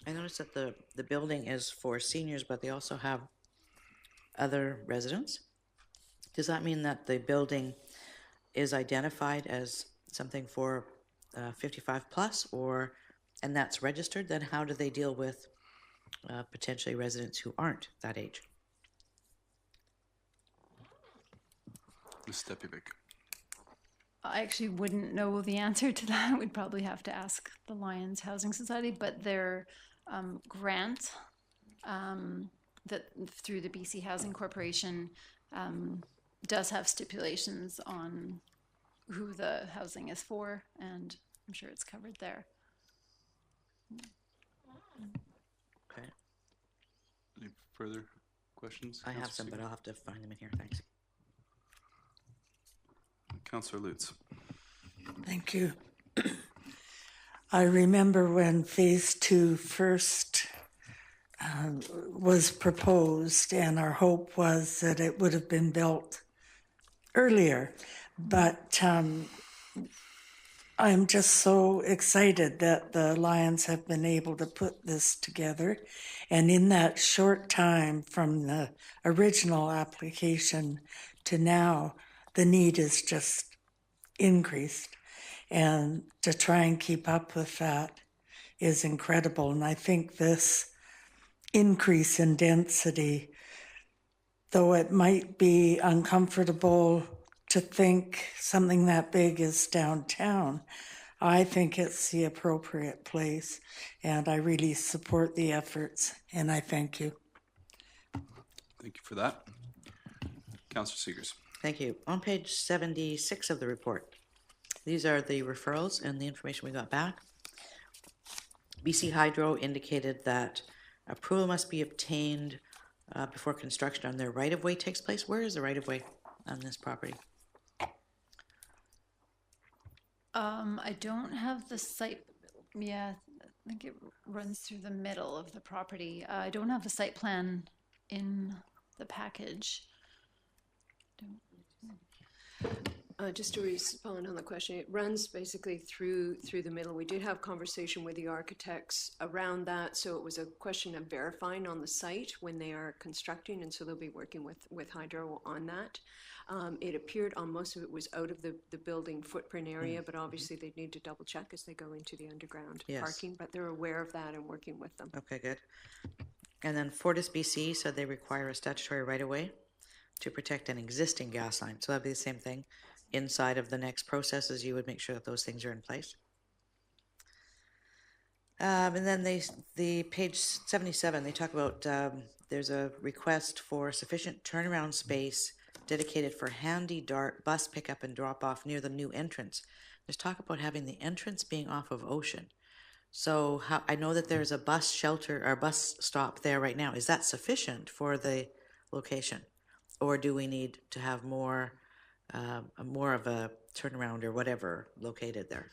I noticed that the building is for seniors, but they also have other residents. Does that mean that the building is identified as something for 55 plus, or and that's registered? Then how do they deal with potentially residents who aren't that age? Ms. Stepjevic. I actually wouldn't know the answer to that. We'd probably have to ask the Lions Housing Society, but their grant that through the BC Housing Corporation does have stipulations on who the housing is for, and I'm sure it's covered there. Okay. Any further questions? I have Councillor some, but Seegers? I'll have to find them in here. Thanks. Councillor Lutz. Thank you. I remember when Phase 2 first was proposed, and our hope was that it would have been built earlier. But I'm just so excited that the Lions have been able to put this together. And in that short time from the original application to now, the need is just increased. And to try and keep up with that is incredible. And I think this increase in density, though it might be uncomfortable to think something that big is downtown, I think it's the appropriate place. And I really support the efforts, and I thank you. Thank you for that. Councillor Seegers. Thank you. On page 76 of the report, these are the referrals and the information we got back. BC Hydro indicated that approval must be obtained before construction on their right-of-way takes place. Where is the right-of-way on this property? I don't have the site. Yeah, I think it runs through the middle of the property. I don't have the site plan in the package. Just to respond on the question, it runs basically through the middle. We did have conversation with the architects around that, so it was a question of verifying on the site when they are constructing, and so they'll be working with Hydro on that. It appeared on most of it was out of the building footprint area, but obviously they'd need to double check as they go into the underground Yes. parking, but they're aware of that and working with them. Okay, good. And then Fortis BC said they require a statutory right-of-way to protect an existing gas line. So that'd be the same thing. Inside of the next processes, you would make sure that those things are in place. And then the page 77, they talk about there's a request for sufficient turnaround space dedicated for handy dart bus pickup and drop off near the new entrance. There's talk about having the entrance being off of Ocean. So I know that there's a bus shelter or bus stop there right now. Is that sufficient for the location? Or do we need to have more of a turnaround or whatever located there?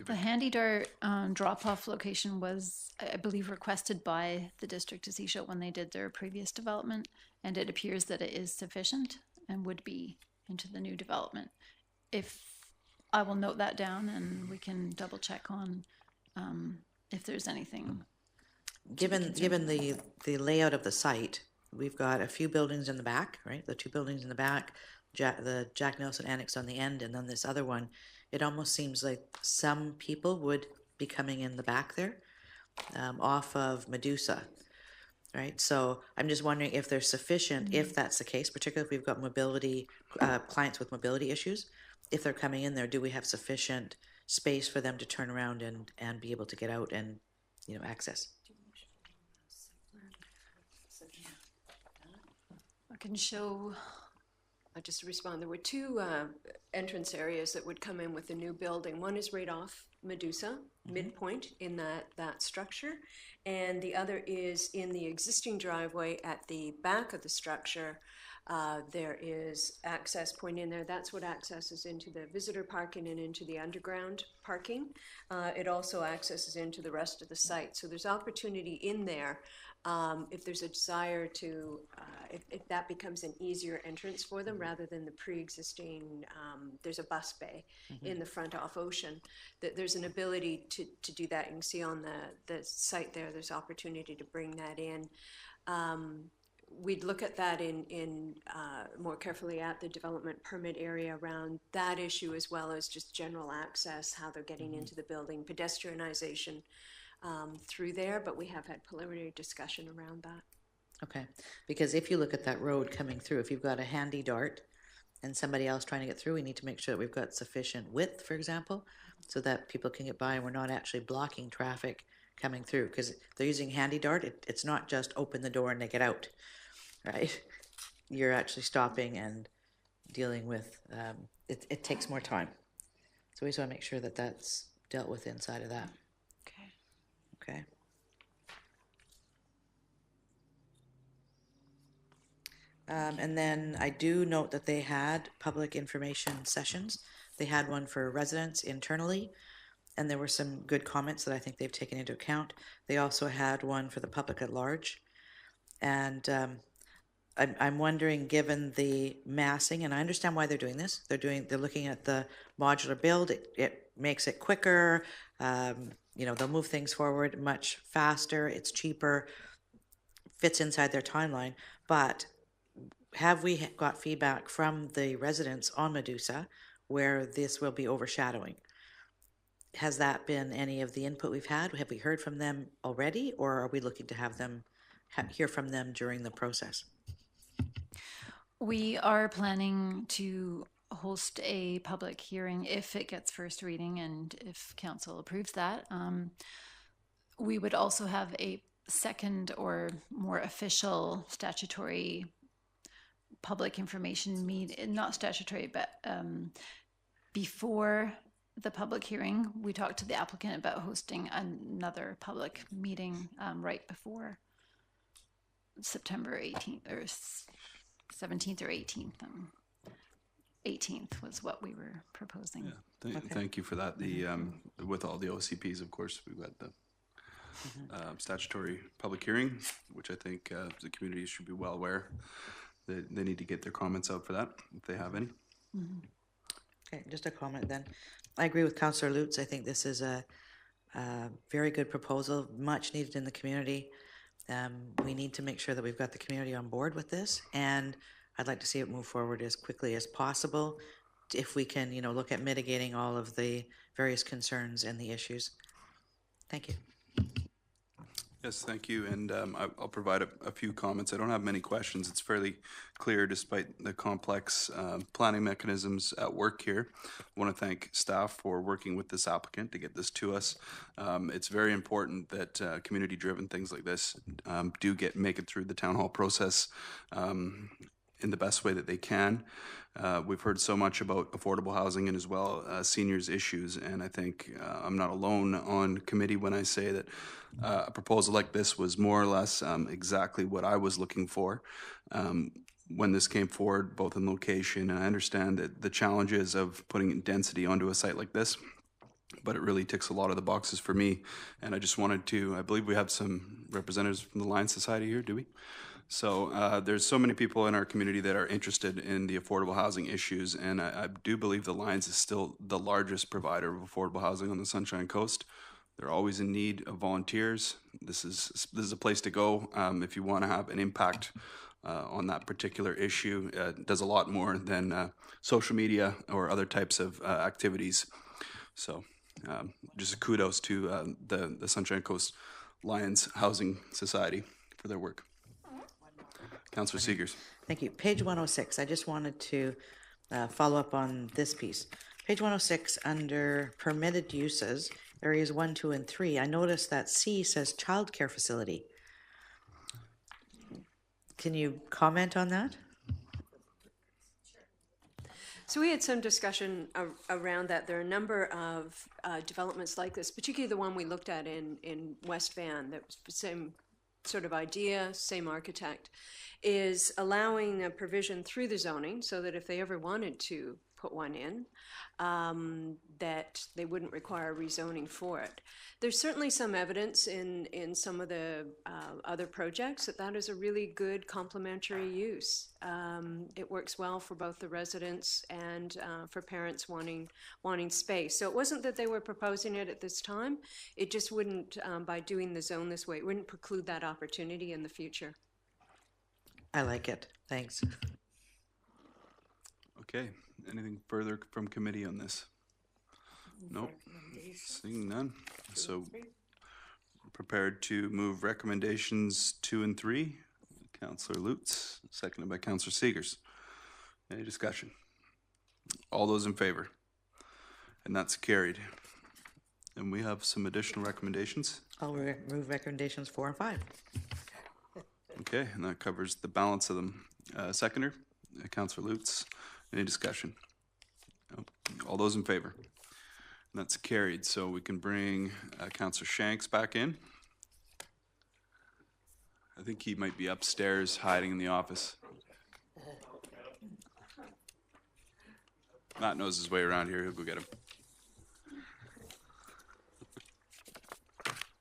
The Handy Dart drop-off location was, I believe, requested by the district of Seashell when they did their previous development, and it appears that it is sufficient and would be into the new development. If I will note that down, and we can double check on if there's anything. Given the layout of the site, we've got a few buildings in the back, right? The two buildings in the back, the Jack Nelson Annex on the end, and then this other one. It almost seems like some people would be coming in the back there, off of Medusa, right? So I'm just wondering if there's sufficient, if that's the case, particularly if we've got mobility, clients with mobility issues, if they're coming in there, do we have sufficient space for them to turn around and be able to get out and, access? I can show. Just to respond, there were two entrance areas that would come in with the new building. One is right off Medusa, midpoint in that structure, and the other is in the existing driveway at the back of the structure. There is access point in there. That's what accesses into the visitor parking and into the underground parking. It also accesses into the rest of the site. So there's opportunity in there if there's a desire to, if that becomes an easier entrance for them rather than the pre-existing, there's a bus bay in the front off Ocean, that there's an ability to do that. You can see on the site there's opportunity to bring that in. We'd look at that in more carefully at the development permit area around that issue, as well as just general access, how they're getting into the building, pedestrianization through there, but we have had preliminary discussion around that. Okay, because if you look at that road coming through, if you've got a Handy Dart and somebody else trying to get through, we need to make sure that we've got sufficient width, for example, so that people can get by and we're not actually blocking traffic coming through, because they're using Handy Dart. It's not just open the door and they get out, right? You're actually stopping and dealing with, it takes more time. So we just want to make sure that that's dealt with inside of that. Okay. And then I do note that they had public information sessions. They had one for residents internally, and there were some good comments that I think they've taken into account. They also had one for the public at large. And I'm wondering, given the massing, and I understand why they're doing this. They're looking at the modular build. It makes it quicker. They'll move things forward much faster. It's cheaper, fits inside their timeline. But have we got feedback from the residents on Medusa where this will be overshadowing? Has that been any of the input we've had? Have we heard from them already, or are we looking to have them hear from them during the process? We are planning to host a public hearing if it gets first reading and if council approves that. We would also have a second or more official statutory public information meeting, not statutory, but before the public hearing, we talked to the applicant about hosting another public meeting right before September 18th or 17th or 18th. 18th was what we were proposing. Yeah, thank you for that. The with all the OCPs, of course, we've got statutory public hearing, which I think the community should be well aware. They need to get their comments out for that, if they have any. Okay, just a comment then. I agree with Councillor Lutz. I think this is a very good proposal, much needed in the community. We need to make sure that we've got the community on board with this, and I'd like to see it move forward as quickly as possible if we can, you know, look at mitigating all of the various concerns and the issues. Thank you. Yes, thank you, and I'll provide a few comments. I don't have many questions. It's fairly clear despite the complex planning mechanisms at work here. I want to thank staff for working with this applicant to get this to us. It's very important that community-driven things like this do make it through the town hall process in the best way that they can. We've heard so much about affordable housing and as well seniors issues, and I think I'm not alone on committee when I say that a proposal like this was more or less exactly what I was looking for when this came forward, both in location, and I understand that the challenges of putting density onto a site like this, but it really ticks a lot of the boxes for me. And I just wanted to, I believe we have some representatives from the Lions Society here, do we? So there's so many people in our community that are interested in the affordable housing issues, and I do believe the Lions is still the largest provider of affordable housing on the Sunshine Coast. They're always in need of volunteers. This is a place to go if you want to have an impact on that particular issue. It does a lot more than social media or other types of activities. So just a kudos to the Sunshine Coast Lions Housing Society for their work. Councillor Seegers. Thank you. Page 106, I just wanted to follow up on this piece. Page 106, under permitted uses, areas 1, 2, and 3, I noticed that C says childcare facility. Can you comment on that? So we had some discussion around that. There are a number of developments like this, particularly the one we looked at in West Van, that was the same sort of idea, same architect, is allowing a provision through the zoning so that if they ever wanted to put one in, that they wouldn't require rezoning for it. There's certainly some evidence in some of the other projects that is a really good complementary use. It works well for both the residents and for parents wanting space. So it wasn't that they were proposing it at this time. It just wouldn't, by doing the zone this way, it wouldn't preclude that opportunity in the future. I like it. Thanks. Okay, anything further from committee on this? Nope, seeing none. So prepared to move recommendations 2 and 3. Councillor Lutz, seconded by Councillor Seegers. Any discussion? All those in favor? And that's carried. And we have some additional recommendations. I'll move recommendations 4 and 5. Okay, and that covers the balance of them. Seconder, Councillor Lutz. Any discussion? No. All those in favor? And that's carried. So we can bring Councillor Shanks back in. I think he might be upstairs hiding in the office. Matt knows his way around here. He'll go get him.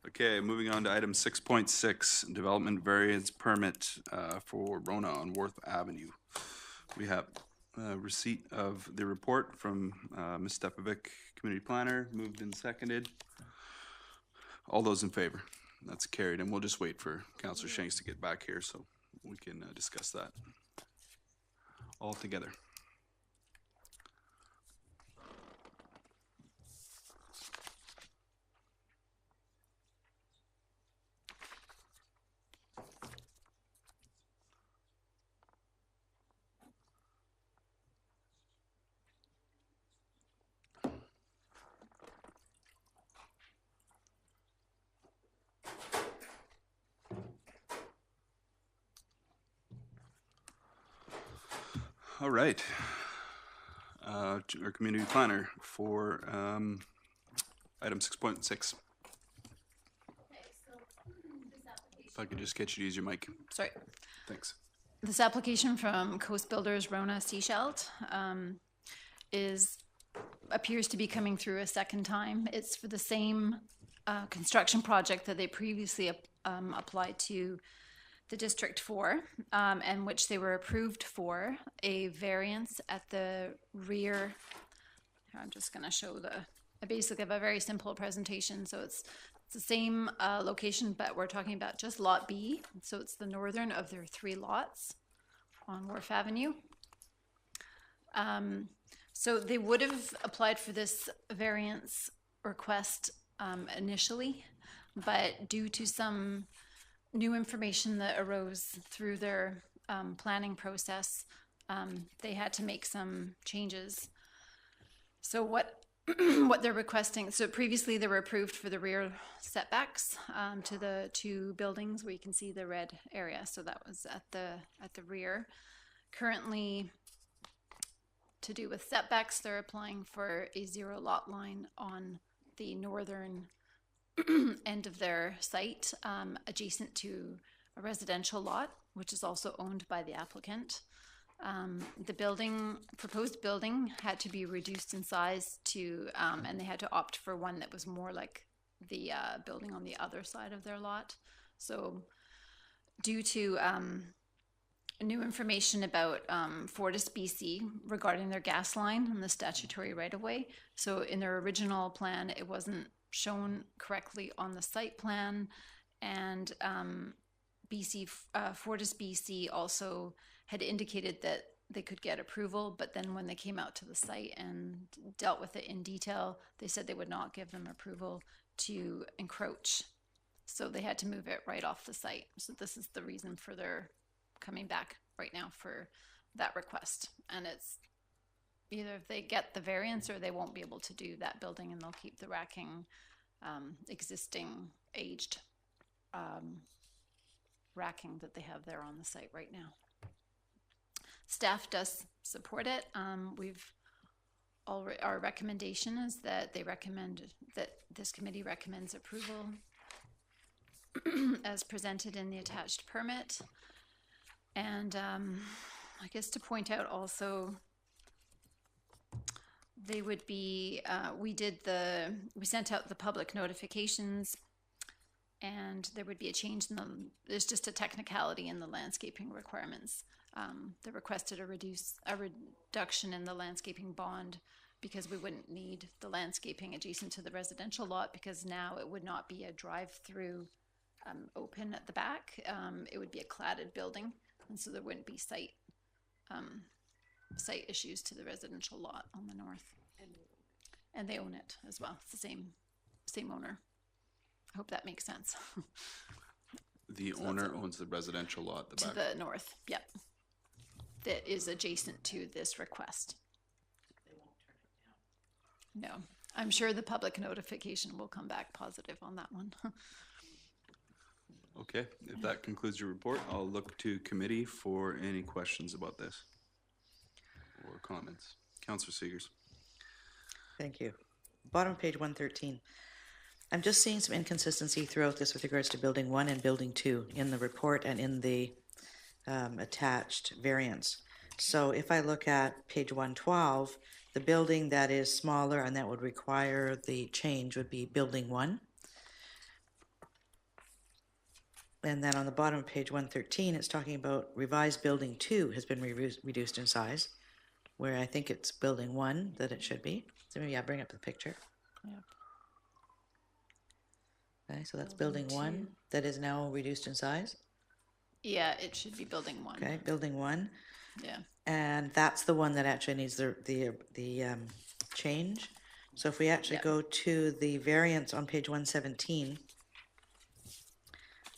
Okay, moving on to item 6.6, development variance permit for Rona on Worth Avenue. We have receipt of the report from Ms. Stepovic, community planner, moved and seconded. All those in favor? That's carried, and we'll just wait for Councillor Shanks to get back here so we can discuss that all together. All right. Our community planner for item 6.6. If I could just get you to use your mic. Sorry. Thanks. This application from Coast Builders Rona Seashelt appears to be coming through a second time. It's for the same construction project that they previously applied to the district for, and which they were approved for a variance at the rear. Here, I'm just going to show I basically have a very simple presentation. So it's the same location, but we're talking about just Lot B. So it's the northern of their 3 lots on Wharf Avenue. So they would have applied for this variance request initially, but due to some new information that arose through their planning process, they had to make some changes. So what they're requesting, so previously they were approved for the rear setbacks to the 2 buildings where you can see the red area. So that was at the rear. Currently, to do with setbacks, they're applying for a 0 lot line on the northern end of their site, adjacent to a residential lot, which is also owned by the applicant. The proposed building had to be reduced in size to, and they had to opt for one that was more like the building on the other side of their lot. So due to new information about Fortis BC regarding their gas line and the statutory right-of-way. So in their original plan, it wasn't shown correctly on the site plan, and Fortis BC also had indicated that they could get approval, but then when they came out to the site and dealt with it in detail, they said they would not give them approval to encroach. So they had to move it right off the site. So this is the reason for their coming back right now for that request. And it's either if they get the variance or they won't be able to do that building, and they'll keep the racking existing aged racking that they have there on the site right now. Staff does support it. Our recommendation is that this committee recommends approval as presented in the attached permit. And I guess to point out also, they would be, we sent out the public notifications, and there would be a change there's just a technicality in the landscaping requirements. They requested a reduction in the landscaping bond because we wouldn't need the landscaping adjacent to the residential lot, because now it would not be a drive-through open at the back. It would be a cladded building, and so there wouldn't be site issues to the residential lot on the north. And they own it as well. It's the same owner. I hope that makes sense. The owner owns the residential lot at the To back. the north, yep. That is adjacent to this request. No, I'm sure the public notification will come back positive on that one. Okay, if that concludes your report, I'll look to committee for any questions about this or comments. Councillor Seegers. Thank you. Bottom of page 113. I'm just seeing some inconsistency throughout this with regards to building 1 and building 2 in the report and in the attached variance. So if I look at page 112, the building that is smaller and that would require the change would be building 1. And then on the bottom of page 113, it's talking about revised building 2 has been reduced in size, where I think it's building 1 that it should be. So maybe I'll bring up the picture. Yep. Okay, so that's building 1 that is now reduced in size. Yeah, it should be building 1. Okay, building 1. Yeah. And that's the one that actually needs the change. So if we actually go to the variance on page 117,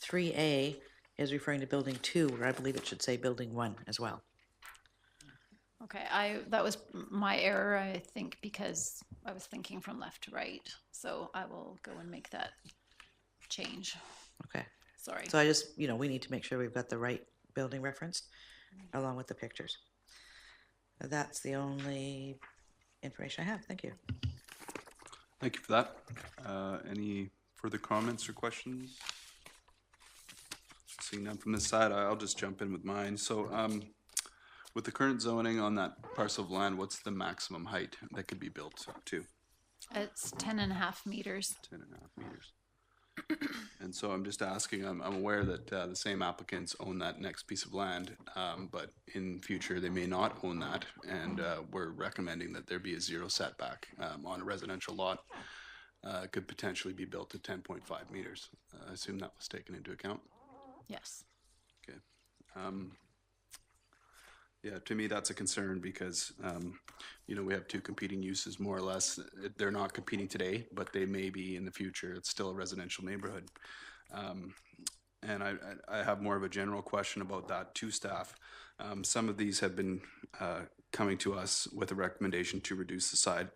3A is referring to building 2, where I believe it should say building 1 as well. Okay, that was my error, I think, because I was thinking from left to right. So I will go and make that change. Okay. Sorry. So I just, we need to make sure we've got the right building referenced along with the pictures. That's the only information I have. Thank you. Thank you for that. Any further comments or questions? Seeing none from this side, I'll just jump in with mine. So with the current zoning on that parcel of land, what's the maximum height that could be built up to? It's 10.5 meters. 10.5 meters. And so I'm just asking, I'm aware that the same applicants own that next piece of land, but in future, they may not own that, and we're recommending that there be a zero setback on a residential lot. Could potentially be built to 10.5 meters. I assume that was taken into account? Yes. Okay. Yeah, to me, that's a concern because, you know, we have two competing uses, more or less. They're not competing today, but they may be in the future. It's still a residential neighborhood. And I have more of a general question about that to staff. Some of these have been coming to us with a recommendation to reduce the side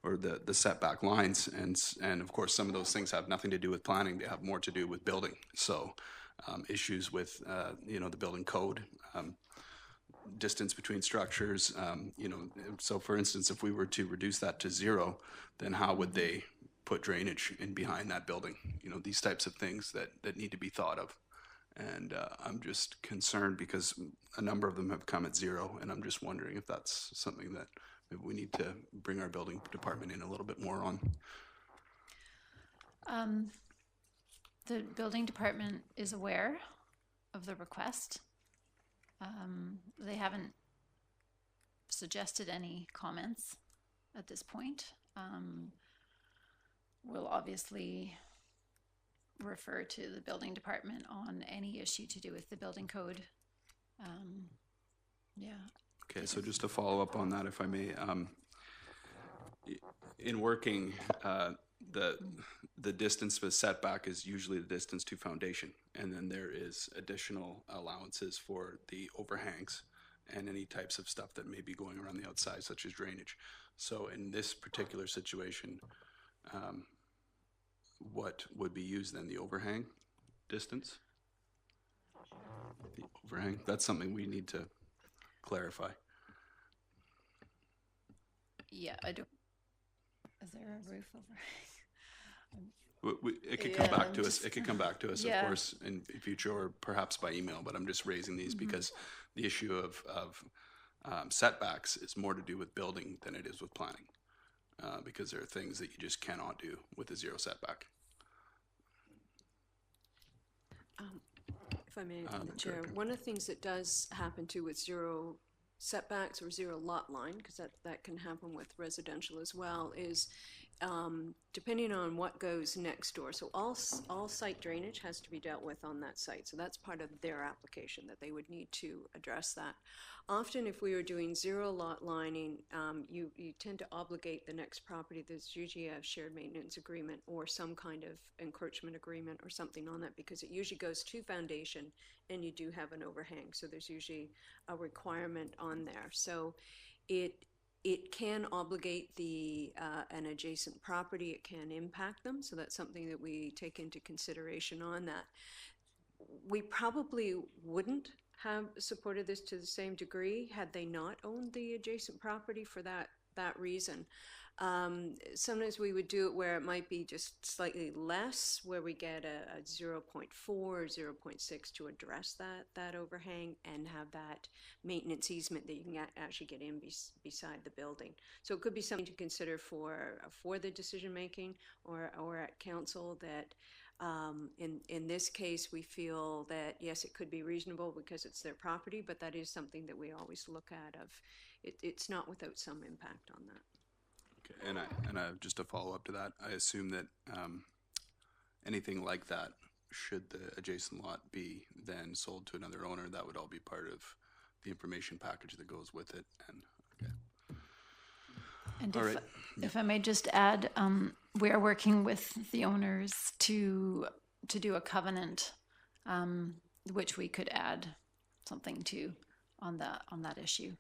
or the setback lines. And of course, some of those things have nothing to do with planning. They have more to do with building. So issues with, you know, the building code, distance between structures, you know, so for instance, if we were to reduce that to zero, then how would they put drainage in behind that building? You know, these types of things that need to be thought of. And I'm just concerned because a number of them have come at zero, and I'm just wondering if that's something that maybe we need to bring our building department in a little bit more on. The building department is aware of the request. They haven't suggested any comments at this point. We'll obviously refer to the building department on any issue to do with the building code. Yeah. Okay, so just to follow up on that, if I may, in working, the distance for setback is usually the distance to foundation, and then there is additional allowances for the overhangs and any types of stuff that may be going around the outside, such as drainage. So in this particular situation, what would be used then? The overhang distance? The overhang, that's something we need to clarify. Yeah, I don't. Is there a roof over? It could come back to us. It could come back to us, Yeah. of course, in future or perhaps by email. But I'm just raising these because the issue of setbacks is more to do with building than it is with planning, because there are things that you just cannot do with a zero setback. If I may, the Chair, Director. one of the things that does happen too with zero setbacks or zero lot line, because that can happen with residential as well, is depending on what goes next door. So all site drainage has to be dealt with on that site. So that's part of their application, that they would need to address that. Often if we were doing zero lot lining, you tend to obligate the next property. There's usually a shared maintenance agreement or some kind of encroachment agreement or something on that, because it usually goes to foundation and you do have an overhang. So there's usually a requirement on there. So it can obligate an adjacent property. It can impact them. So that's something that we take into consideration on that. We probably wouldn't have supported this to the same degree had they not owned the adjacent property for that reason. Sometimes we would do it where it might be just slightly less, where we get a 0.4 or 0.6 to address that overhang and have that maintenance easement that you can actually get in beside the building. So it could be something to consider for the decision making or at council, that in this case we feel that yes, it could be reasonable because it's their property, but that is something that we always look at it's not without some impact on that. Okay, and I just to follow up to that, I assume that anything like that, should the adjacent lot be then sold to another owner, that would all be part of the information package that goes with it. And okay. And All if, right. if I may just add, we are working with the owners to do a covenant, which we could add something to on that issue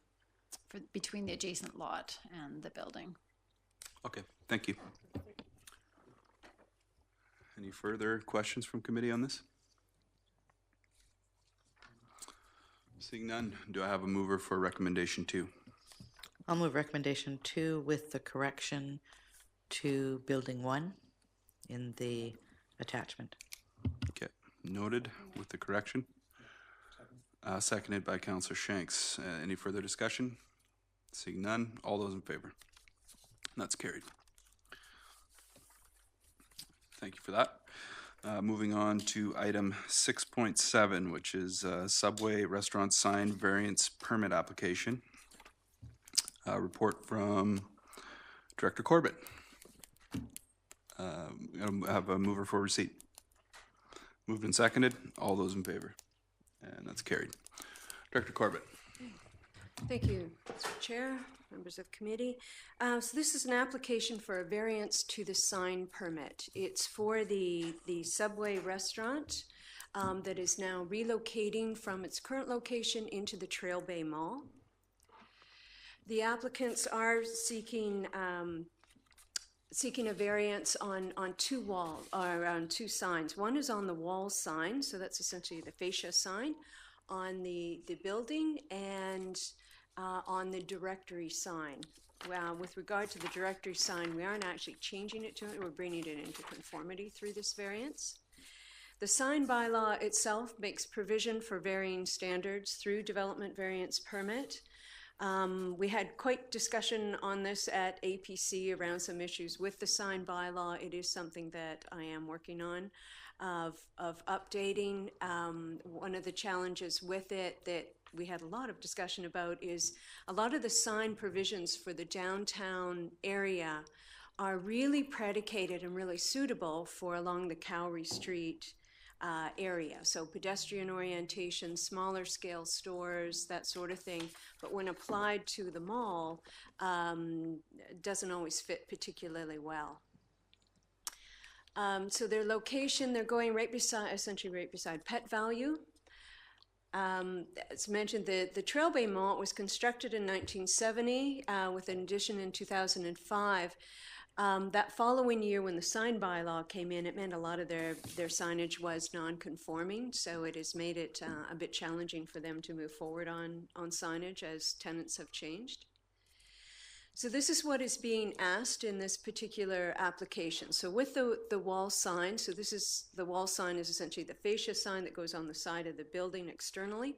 between the adjacent lot and the building. Okay, thank you. Any further questions from committee on this? Seeing none, do I have a mover for recommendation 2? I'll move recommendation 2 with the correction to building 1 in the attachment. Okay, noted with the correction. Seconded by Councillor Shanks. Any further discussion? Seeing none, all those in favor? That's carried. Thank you for that. Moving on to item 6.7, which is Subway restaurant sign variance permit application. Report from Director Corbett. Have a mover for receipt. Moved and seconded. All those in favor? And that's carried. Director Corbett. Thank you, Mr. Chair, members of committee. So this is an application for a variance to the sign permit. It's for the Subway restaurant that is now relocating from its current location into the Trail Bay Mall. The applicants are seeking a variance on two signs. One is on the wall sign, so that's essentially the fascia sign on the building, and on the directory sign. With regard to the directory sign, we aren't actually changing it to it, we're bringing it into conformity through this variance. The sign bylaw itself makes provision for varying standards through development variance permit. We had quite discussion on this at APC around some issues with the sign bylaw. It is something that I am working on of updating. One of the challenges with it that we had a lot of discussion about is a lot of the sign provisions for the downtown area are really predicated and really suitable for along the Cowrie Street area. So pedestrian orientation, smaller scale stores, that sort of thing. But when applied to the mall, doesn't always fit particularly well. So their location, they're going essentially right beside Pet Value. As mentioned, the Trail Bay Mall was constructed in 1970 with an addition in 2005. That following year, when the sign bylaw came in, it meant a lot of their signage was non-conforming, so it has made it a bit challenging for them to move forward on signage as tenants have changed. So this is what is being asked in this particular application. So with the wall sign, so this is, the wall sign is essentially the fascia sign that goes on the side of the building externally.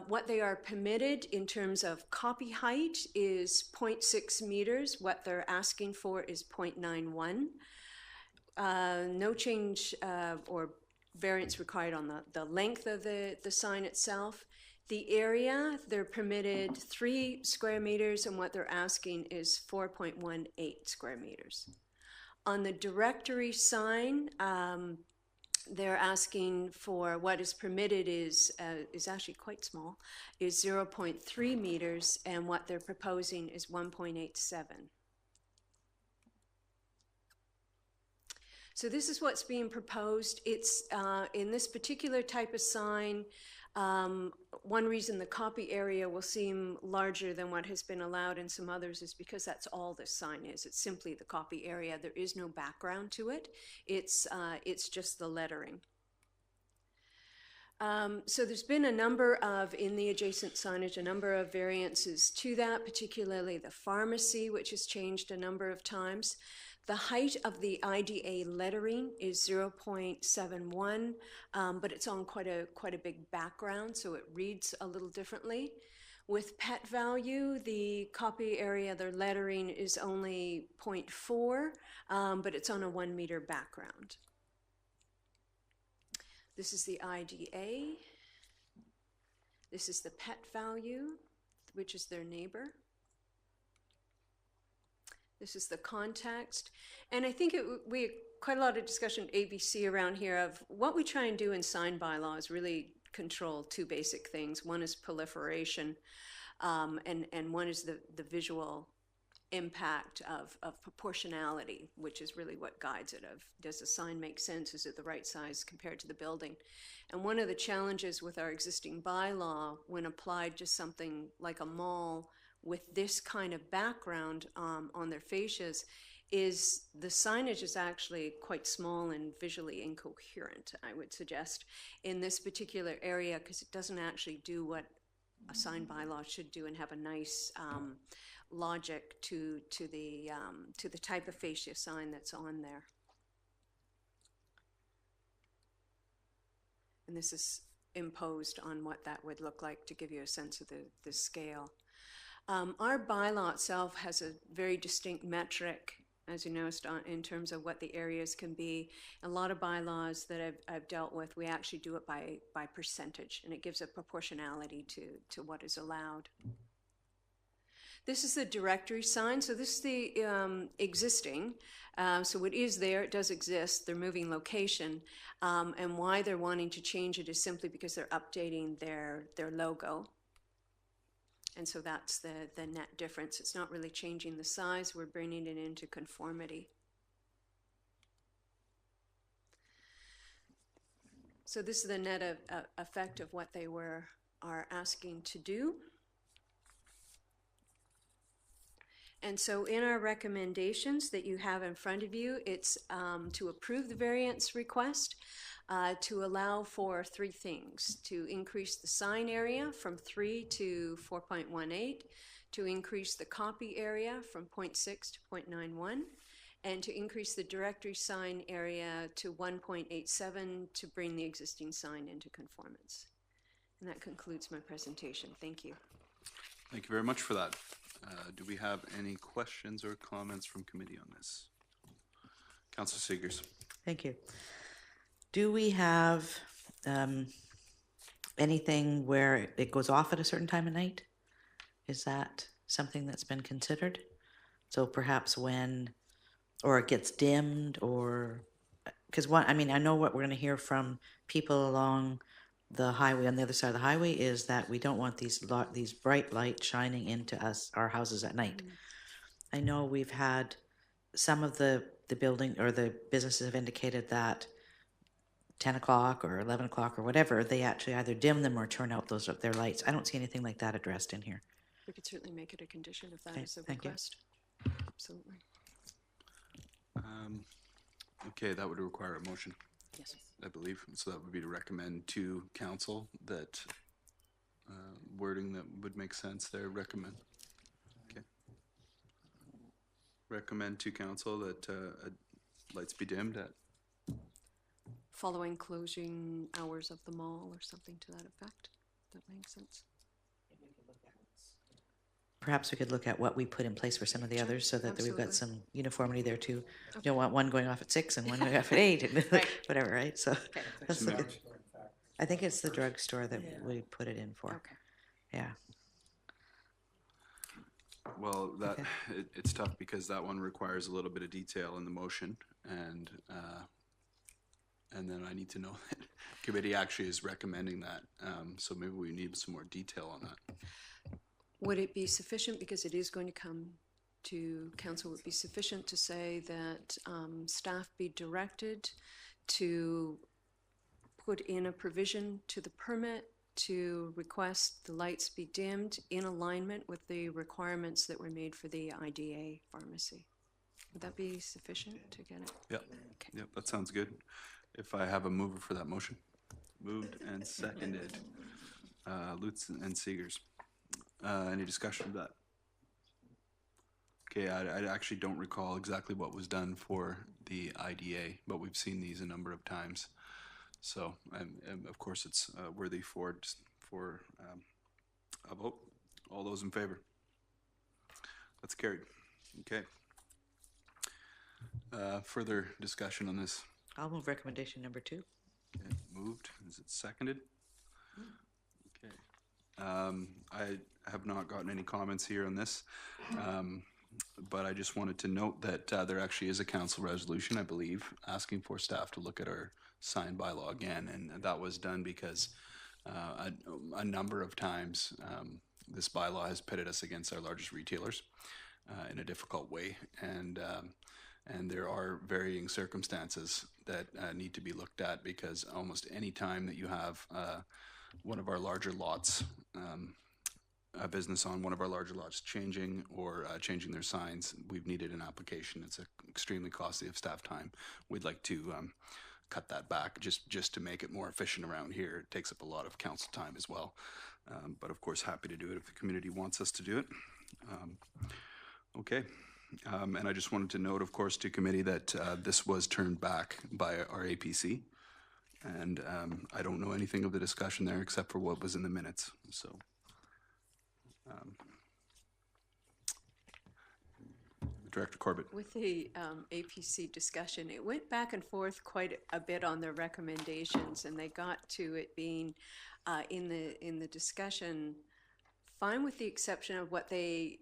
What they are permitted in terms of copy height is 0.6 meters. What they're asking for is 0.91. No change or variance required on the length of the sign itself. The area, they're permitted 3 square meters, and what they're asking is 4.18 square meters. On the directory sign, they're asking for what is permitted is actually quite small, is 0.3 meters, and what they're proposing is 1.87. So this is what's being proposed. It's in this particular type of sign, one reason the copy area will seem larger than what has been allowed in some others is because that's all this sign is. It's simply the copy area. There is no background to it. It's just the lettering. So there's been a number of, in the adjacent signage, a number of variances to that, particularly the pharmacy, which has changed a number of times. The height of the IDA lettering is 0.71, but it's on quite a big background, so it reads a little differently. With Pet Value, the copy area, their lettering is only 0.4, but it's on a 1 meter background. This is the IDA. This is the Pet Value, which is their neighbor. This is the context. And I think we had quite a lot of discussion at ABC around here of what we try and do in sign bylaw is really control 2 basic things. One is proliferation, and one is the visual impact of proportionality, which is really what guides it. Of does the sign make sense? Is it the right size compared to the building? And one of the challenges with our existing bylaw, when applied to something like a mall with this kind of background on their fascias, is the signage is actually quite small and visually incoherent, I would suggest, in this particular area, because it doesn't actually do what a sign bylaw should do and have a nice logic to the type of fascia sign that's on there. And this is imposed on what that would look like to give you a sense of the scale. Our bylaw itself has a very distinct metric as you noticed, in terms of what the areas can be. A lot of bylaws that I've dealt with, we actually do it by percentage, and it gives a proportionality to what is allowed. This is the directory sign. So this is the existing. So it is there. It does exist. They're moving location. And why they're wanting to change it is simply because they're updating their logo. And so that's the net difference. It's not really changing the size. We're bringing it into conformity. So this is the net effect of what they are asking to do. And so in our recommendations that you have in front of you, it's to approve the variance request, to allow for three things: to increase the sign area from 3 to 4.18, to increase the copy area from 0.6 to 0.91, and to increase the directory sign area to 1.87 to bring the existing sign into conformance. And that concludes my presentation. Thank you. Thank you very much for that. Do we have any questions or comments from committee on this? Councillor Seegers. Thank you. Do we have anything where it goes off at a certain time of night? Is that something that's been considered? So perhaps when, or it gets dimmed, or, because I know what we're going to hear from people along the highway, on the other side of the highway, is that we don't want these bright lights shining into our houses at night. I know we've had some of the building or the businesses have indicated that 10 o'clock or 11 o'clock or whatever, they actually either dim them or turn out their lights. I don't see anything like that addressed in here. We could certainly make it a condition if that Okay, is a thank you. request. Absolutely. Okay, that would require a motion, Yes. I believe. So that would be to recommend to council that wording that would make sense there. Recommend. Okay. Recommend to council that lights be dimmed at. Following closing hours of the mall or something to that effect. That makes sense. Perhaps we could look at what we put in place for some of the others so that we've got absolutely. some uniformity there too. You don't want one going off at 6 and one going off at 8 and whatever, right? So let's look at, I think it's the drugstore that we put it in for. Okay. Yeah. Well, it's tough because that one requires a little bit of detail in the motion, and then I need to know that committee actually is recommending that. So maybe we need some more detail on that. Would it be sufficient, because it is going to come to council, would it be sufficient to say that staff be directed to put in a provision to the permit to request the lights be dimmed in alignment with the requirements that were made for the IDA pharmacy? Would that be sufficient to get it? Yep. Yep, that sounds good. If I have a mover for that motion. Moved and seconded. Lutz and Seegers. Any discussion of that? Okay, I actually don't recall exactly what was done for the IDA, but we've seen these a number of times. So, and of course, it's worthy for a vote. All those in favor? That's carried. Okay. Further discussion on this? I'll move recommendation number 2. Okay, moved. Is it seconded? Okay. I have not gotten any comments here on this, but I just wanted to note that there actually is a council resolution, I believe, asking for staff to look at our sign bylaw again, and that was done because a number of times this bylaw has pitted us against our largest retailers in a difficult way, and there are varying circumstances that need to be looked at, because almost any time that you have one of our larger lots, a business on one of our larger lots changing or changing their signs, we've needed an application. It's extremely costly of staff time. We'd like to cut that back just to make it more efficient around here. It takes up a lot of council time as well. But of course, happy to do it if the community wants us to do it. Okay. And I just wanted to note, of course, to committee that this was turned back by our APC. And I don't know anything of the discussion there except for what was in the minutes. So, Director Corbett. With the APC discussion, it went back and forth quite a bit on their recommendations, and they got to it being in the discussion fine, with the exception of what they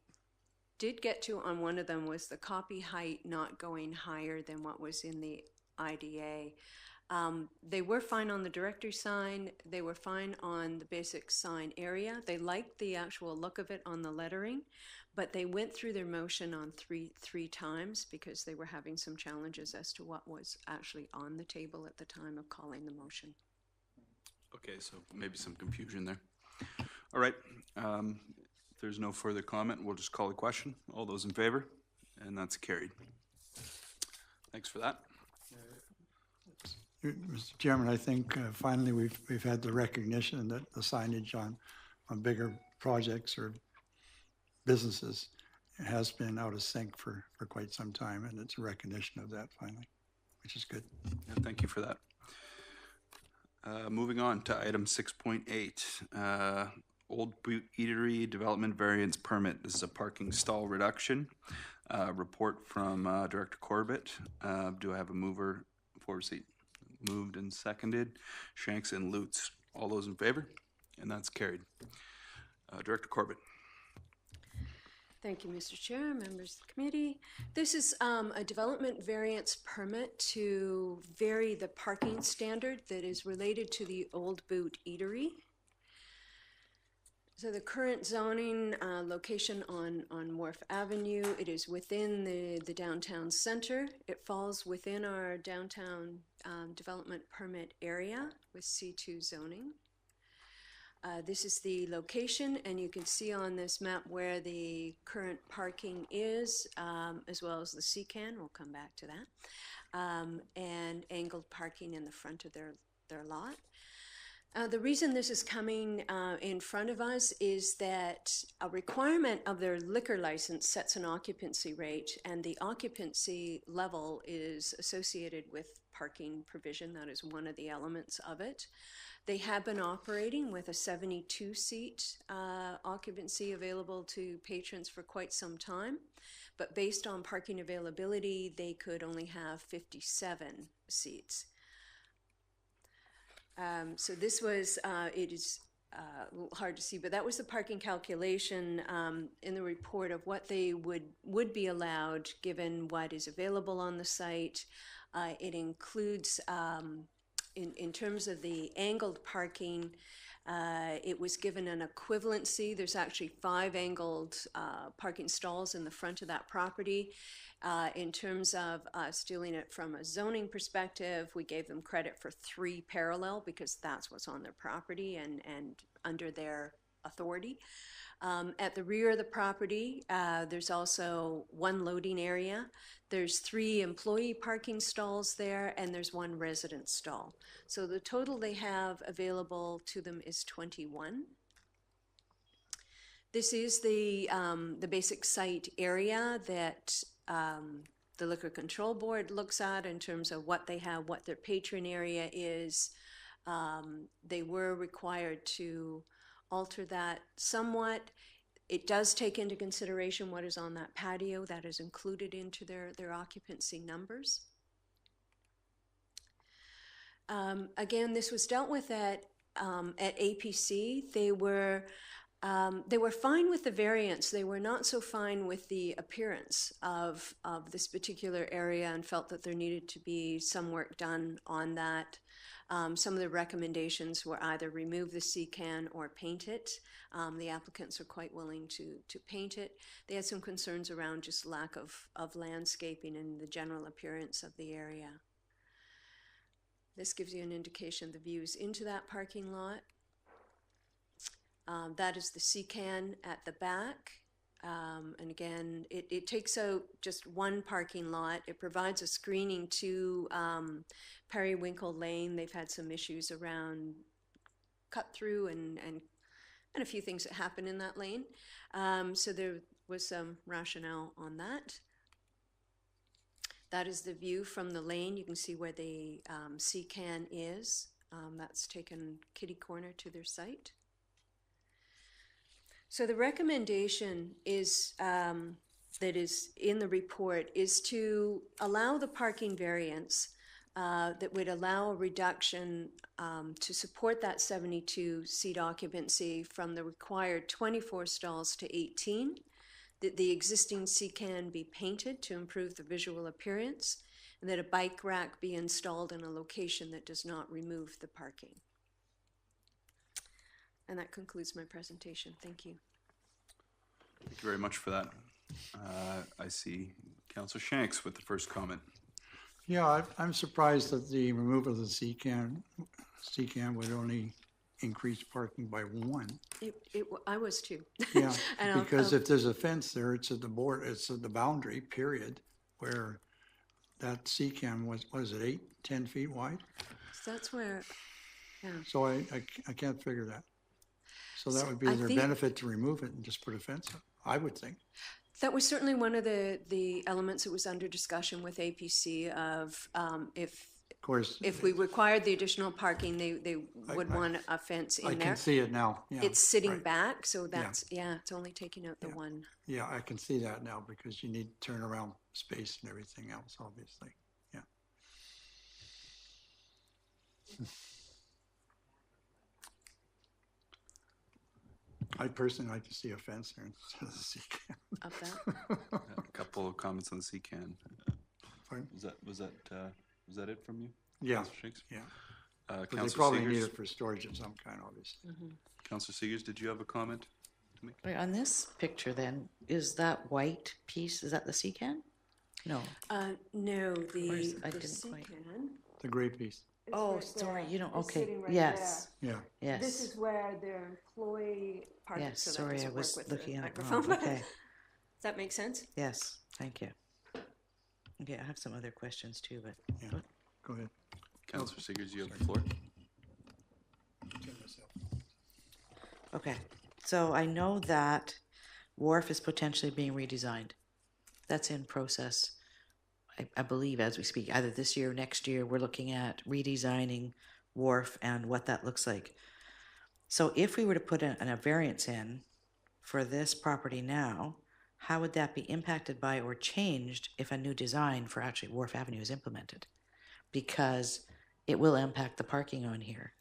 did get to on one of them was the copy height not going higher than what was in the IDA. They were fine on the directory sign. They were fine on the basic sign area. They liked the actual look of it on the lettering, but they went through their motion on three times because they were having some challenges as to what was actually on the table at the time of calling the motion. Okay, so maybe some confusion there. All right. If there's no further comment, we'll just call the question. All those in favor? And that's carried. Thanks for that. Mr. Chairman, I think finally we've had the recognition that the signage on bigger projects or businesses has been out of sync for quite some time, and it's a recognition of that finally, which is good. Yeah, thank you for that. Moving on to item 6.8, Old Boot Eatery Development Variance Permit. This is a parking stall reduction. Report from Director Corbett. Do I have a mover for receipt? Moved and seconded. Shanks and Lutz. All those in favor? And that's carried. Director Corbett. Thank you, Mr. Chair, members of the committee. This is a development variance permit to vary the parking standard that is related to the Old Boot Eatery. So the current zoning location on Wharf Avenue, it is within the downtown center. It falls within our downtown development permit area with C2 zoning. This is the location, and you can see on this map where the current parking is, as well as the CCAN. We'll come back to that. And angled parking in the front of their lot. The reason this is coming in front of us is that a requirement of their liquor license sets an occupancy rate, and the occupancy level is associated with parking provision. That is one of the elements of it. They have been operating with a 72-seat occupancy available to patrons for quite some time, but based on parking availability, they could only have 57 seats. So this was, it is a little hard to see, but that was the parking calculation in the report of what they would be allowed given what is available on the site. It includes, in terms of the angled parking, it was given an equivalency. There's actually 5 angled parking stalls in the front of that property. In terms of stealing it from a zoning perspective, we gave them credit for 3 parallel because that's what's on their property and under their authority. At the rear of the property, there's also 1 loading area. There's 3 employee parking stalls there, and there's 1 resident stall. So the total they have available to them is 21. This is the basic site area that the Liquor Control Board looks at in terms of what they have, what their patron area is. They were required to alter that somewhat. It does take into consideration what is on that patio. That is included into their occupancy numbers. Again, this was dealt with at APC. They were fine with the variance. They were not so fine with the appearance of this particular area and felt that there needed to be some work done on that. Some of the recommendations were either remove the CCAN or paint it. The applicants are quite willing to paint it. They had some concerns around just lack of landscaping and the general appearance of the area. This gives you an indication of the views into that parking lot. That is the CCAN at the back. And again, it takes out just 1 parking lot. It provides a screening to Periwinkle Lane. They've had some issues around cut through and a few things that happen in that lane. So there was some rationale on that. That is the view from the lane. You can see where the CCAN is. That's taken kitty corner to their site. So the recommendation is that is in the report is to allow the parking variance that would allow a reduction to support that 72 seat occupancy from the required 24 stalls to 18, that the existing C-can be painted to improve the visual appearance, and that a bike rack be installed in a location that does not remove the parking. And that concludes my presentation. Thank you. Thank you very much for that. I see Councillor Shanks with the first comment. Yeah, I'm surprised that the removal of the C-can would only increase parking by one. I was too. Yeah, And because if there's a fence there, it's at the board, it's at the boundary, period, where that C-can was, what is it, 8, 10 feet wide? that's where, yeah. So I can't figure that. So that would be I their think- benefit to remove it and just put a fence up, I would think. That was certainly one of the elements that was under discussion with APC of Of course, if we required the additional parking, they would I- want a fence I in there. can see it now, yeah. It's sitting right. back, so that's, yeah, it's only taking out the one. Yeah, I can see that now because you need turnaround space and everything else, obviously, yeah. I personally like to see a fence there instead of a C-can. Of that. A couple of comments on the C-can. Pardon? Was that it from you? Yeah, Councillor Shanks? yeah. But they Councillor probably need Seegers? it for storage of some kind, obviously. Councillor Seegers, did you have a comment to make? Wait, on this picture then, is that white piece, is that the C-can? No. No, Where's- I the didn't quite- C-can. The gray piece, is Oh, right sorry, there. you don't, It's okay, sitting right yes, yeah. there. This yes, is where their employee parking, yes, so that sorry, I doesn't work was with the looking at it microphone. wrong, okay, Does that make sense? yes, thank you. Okay, I have some other questions too, but, Yeah. Go ahead. Councillor Seegers, you have the floor. okay. So I know that Wharf is potentially being redesigned. That's in process, I believe, as we speak, either this year or next year, we're looking at redesigning Wharf and what that looks like. So if we were to put a variance in for this property now, how would that be impacted by or changed if a new design for actually Wharf Avenue is implemented? Because it will impact the parking on here.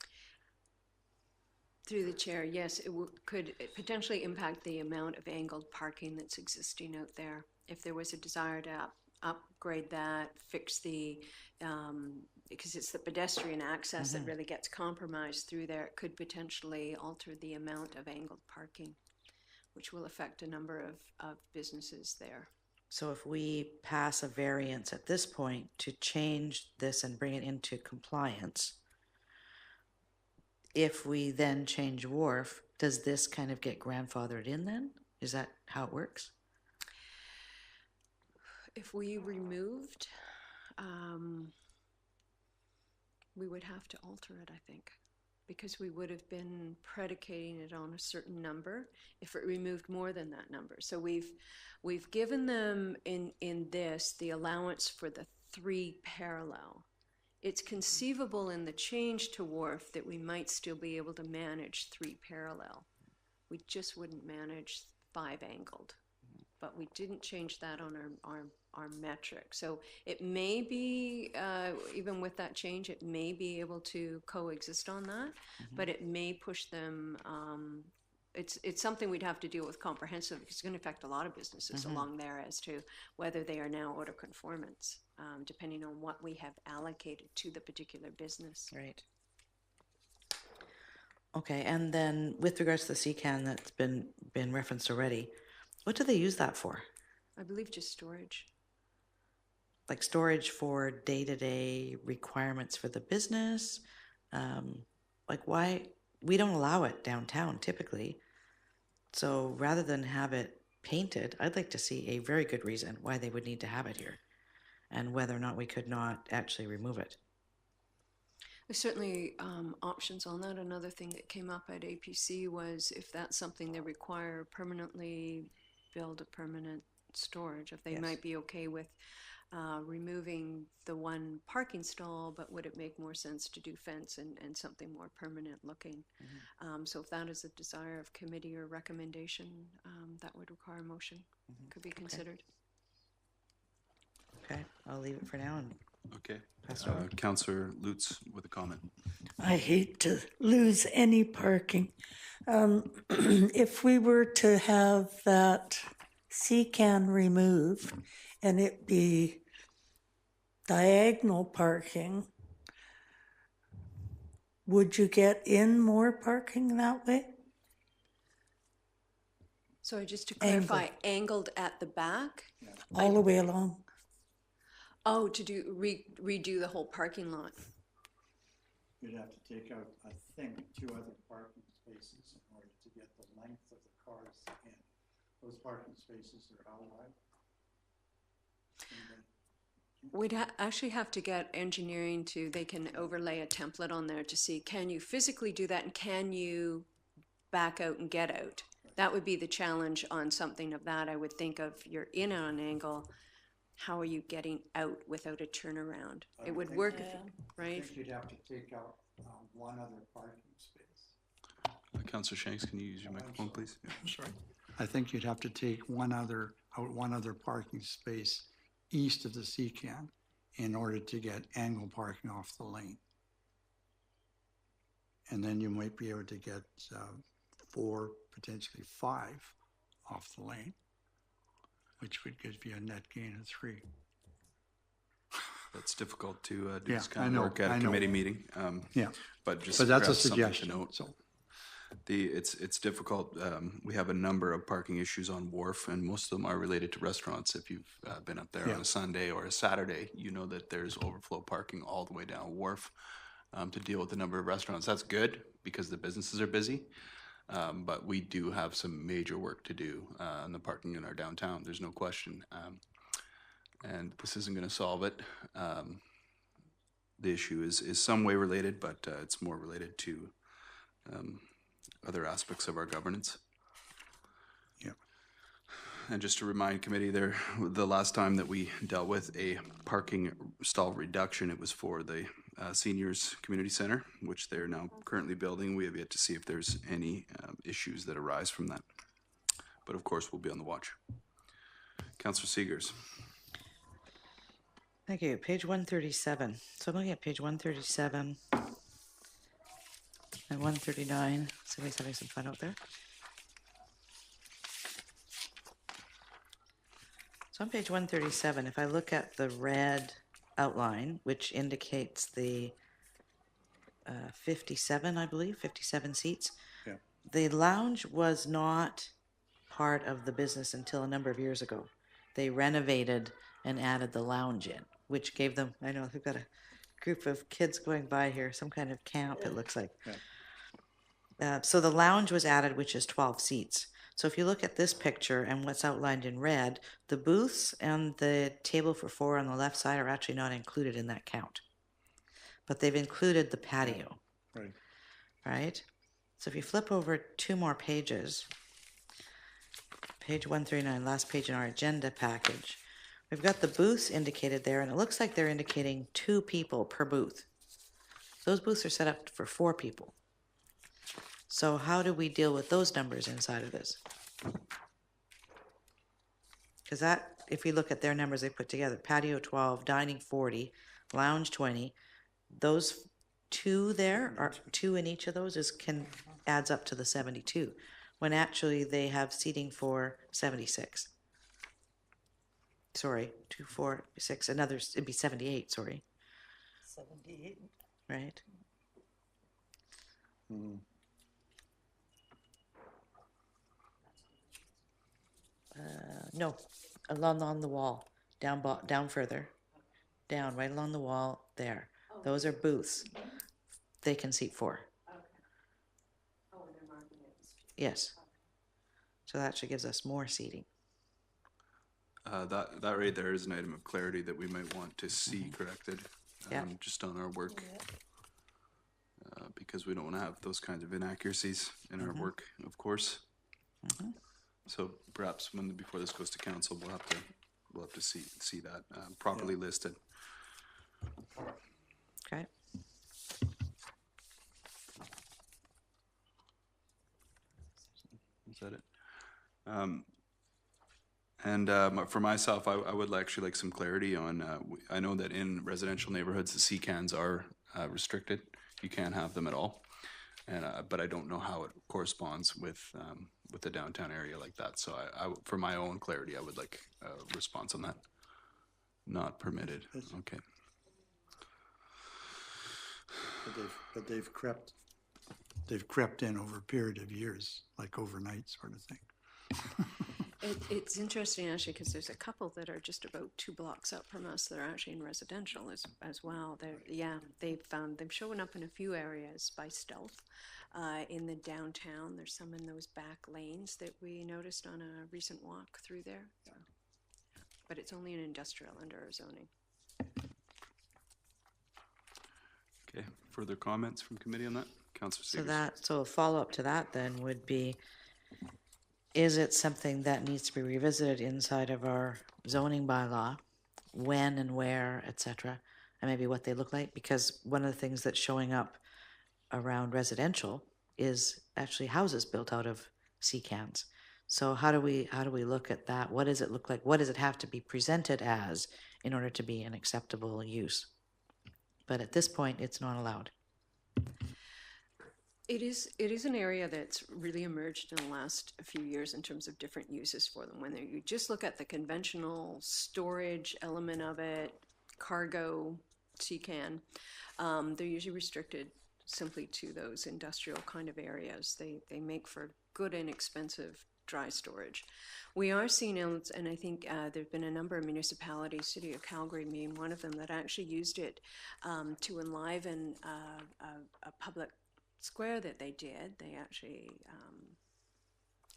Through the chair, yes, could potentially impact the amount of angled parking that's existing out there. If there was a desire to upgrade that, fix because it's the pedestrian access that really gets compromised through there, it could potentially alter the amount of angled parking, which will affect a number of businesses there. So if we pass a variance at this point to change this and bring it into compliance, if we then change Wharf, does this kind of get grandfathered in then? Is that how it works? If we removed, we would have to alter it, I think, because we would have been predicating it on a certain number if it removed more than that number. So we've given them in this the allowance for the 3 parallel. It's conceivable in the change to Wharf that we might still be able to manage 3 parallel. We just wouldn't manage 5 angled. But we didn't change that on our metric. So it may be, even with that change, it may be able to coexist on that, but it may push them, it's something we'd have to deal with comprehensive, because it's going to affect a lot of businesses along there as to whether they are now out of conformance, depending on what we have allocated to the particular business. Right. Okay, and then with regards to the C-can that's been referenced already, what do they use that for? I believe just storage. Like storage for day-to-day requirements for the business? Like why, we don't allow it downtown typically. So rather than have it painted, I'd like to see a very good reason why they would need to have it here and whether or not we could not actually remove it. There's certainly options on that. Another thing that came up at APC was if that's something they require permanently, build a permanent storage, if they might be okay with removing the one parking stall, but would it make more sense to do fence and something more permanent looking? So if that is a desire of committee or recommendation, that would require a motion, could be considered. Okay, I'll leave it for now and Okay. pass it over. Councillor Lutz with a comment. I hate to lose any parking. If we were to have that C-can removed and it be diagonal parking, would you get in more parking that way? So just to clarify, angled at the back? All the way along? Oh, to do, redo the whole parking lot. You'd have to take out, I think, 2 other parking spaces in order to get the length of the cars in. Those parking spaces are how wide? We'd actually have to get engineering to, they can overlay a template on there to see, can you physically do that and can you back out and get out? That would be the challenge on something of that. I would think of, you're in on an angle, how are you getting out without a turnaround? It would work, if, I right? think you'd have to take out 1 other parking space. Councillor Shanks, can you use your microphone, please? Yeah. Sorry. I think you'd have to take one other parking space east of the C-can in order to get angle parking off the lane. And then you might be able to get 4, potentially 5 off the lane, which would give you a net gain of 3. That's difficult to do Yeah, this I kind of know, work at a I know. committee meeting. Yeah, But just but that's a perhaps something to suggestion. note. So, It's difficult. We have a number of parking issues on Wharf, and most of them are related to restaurants. If you've been up there Yeah. on a Sunday or a Saturday, you know that there's overflow parking all the way down Wharf to deal with the number of restaurants. That's good because the businesses are busy, but we do have some major work to do on the parking in our downtown. There's no question, and this isn't going to solve it. The issue is some way related, but it's more related to other aspects of our governance. yeah. And just to remind committee there, the last time that we dealt with a parking stall reduction, it was for the seniors community center, which they're now currently building. We have yet to see if there's any issues that arise from that. But of course, we'll be on the watch. Councillor Seegers. Thank you. Page 137. So I'm looking at page 137 and 139. Somebody's having some fun out there. So on page 137, if I look at the red outline, which indicates the 57, I believe, 57 seats, Yeah. the lounge was not part of the business until a number of years ago. They renovated and added the lounge in, which gave them, I know we've got a group of kids going by here, some kind of camp, it looks like. So the lounge was added, which is 12 seats. So if you look at this picture and what's outlined in red, the booths and the table for 4 on the left side are actually not included in that count. But they've included the patio. Right. Right? So if you flip over 2 more pages, page 139, last page in our agenda package, we've got the booths indicated there, and it looks like they're indicating 2 people per booth. Those booths are set up for 4 people. So how do we deal with those numbers inside of this? Because that, if we look at their numbers they put together, patio 12, dining 40, lounge 20, those 2 there, are 2 in each of those, adds up to the 72, when actually they have seating for 76. Sorry, 2, 4, 6, another, it'd be 78, sorry. 78. Right? No, along the wall, down further, down, right along the wall, there. Those are booths. They can seat 4. Yes. So that actually gives us more seating. That right there is an item of clarity that we might want to see corrected, Yeah. just on our work. Because we don't want to have those kinds of inaccuracies in our work, of course. So perhaps before this goes to council, we'll have to see that properly listed. Okay. Is that it? And for myself, I would actually like some clarity on, I know that in residential neighborhoods, the C-cans are restricted. You can't have them at all. And, but I don't know how it corresponds with the downtown area like that. So for my own clarity, I would like a response on that. Not permitted, okay. But they've crept in over a period of years, like overnight sort of thing. It's interesting actually because there's a couple that are just about 2 blocks up from us that are actually in residential as well. They've shown up in a few areas by stealth. In the downtown, there's some in those back lanes that we noticed on a recent walk through there. So, but it's only an industrial under our zoning. Okay, further comments from committee on that? Councillor Seegers. So a follow-up to that then would be, is it something that needs to be revisited inside of our zoning bylaw? When and where, et cetera, and maybe what they look like? Because one of the things that's showing up around residential is actually houses built out of C-cans. So how do we look at that? What does it look like? What does it have to be presented as in order to be an acceptable use? But at this point, it's not allowed. It is an area that's really emerged in the last few years in terms of different uses for them. When you just look at the conventional storage element of it, cargo, C-can, they're usually restricted simply to those industrial kind of areas. They make for good and expensive dry storage. We are seeing, and I think there have been a number of municipalities, City of Calgary being one of them, that actually used it to enliven a public square that they did. They actually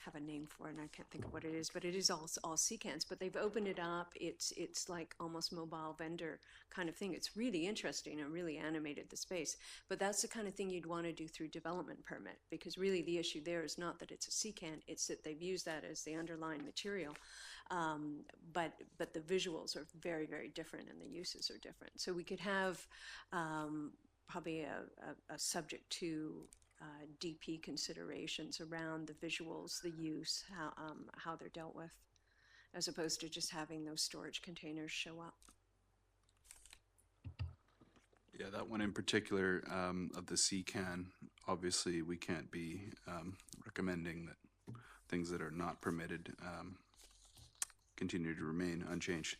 have a name for it, and I can't think of what it is, but it is all C-cans. But they've opened it up. It's like almost mobile vendor kind of thing. It's really interesting and really animated the space. But that's the kind of thing you'd want to do through development permit, because really the issue there is not that it's a C-can, it's that they've used that as the underlying material. But the visuals are very, very different and the uses are different. So we could have probably a subject to DP considerations around the visuals, the use, how they're dealt with, as opposed to just having those storage containers show up. Yeah, that one in particular of the C-can, obviously we can't be recommending that things that are not permitted continue to remain unchanged.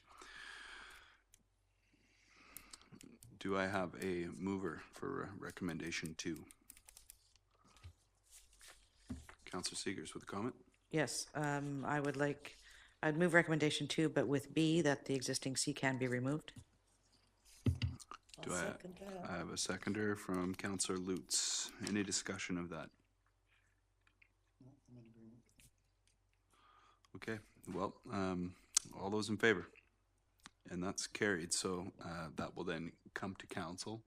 Do I have a mover for recommendation 2? Councillor Seegers with a comment? Yes, I'd move recommendation 2, but with B, that the existing C-can be removed. Do I have a seconder from Councillor Lutz? Any discussion of that? Okay, well, all those in favor? And that's carried, so that will then come to council.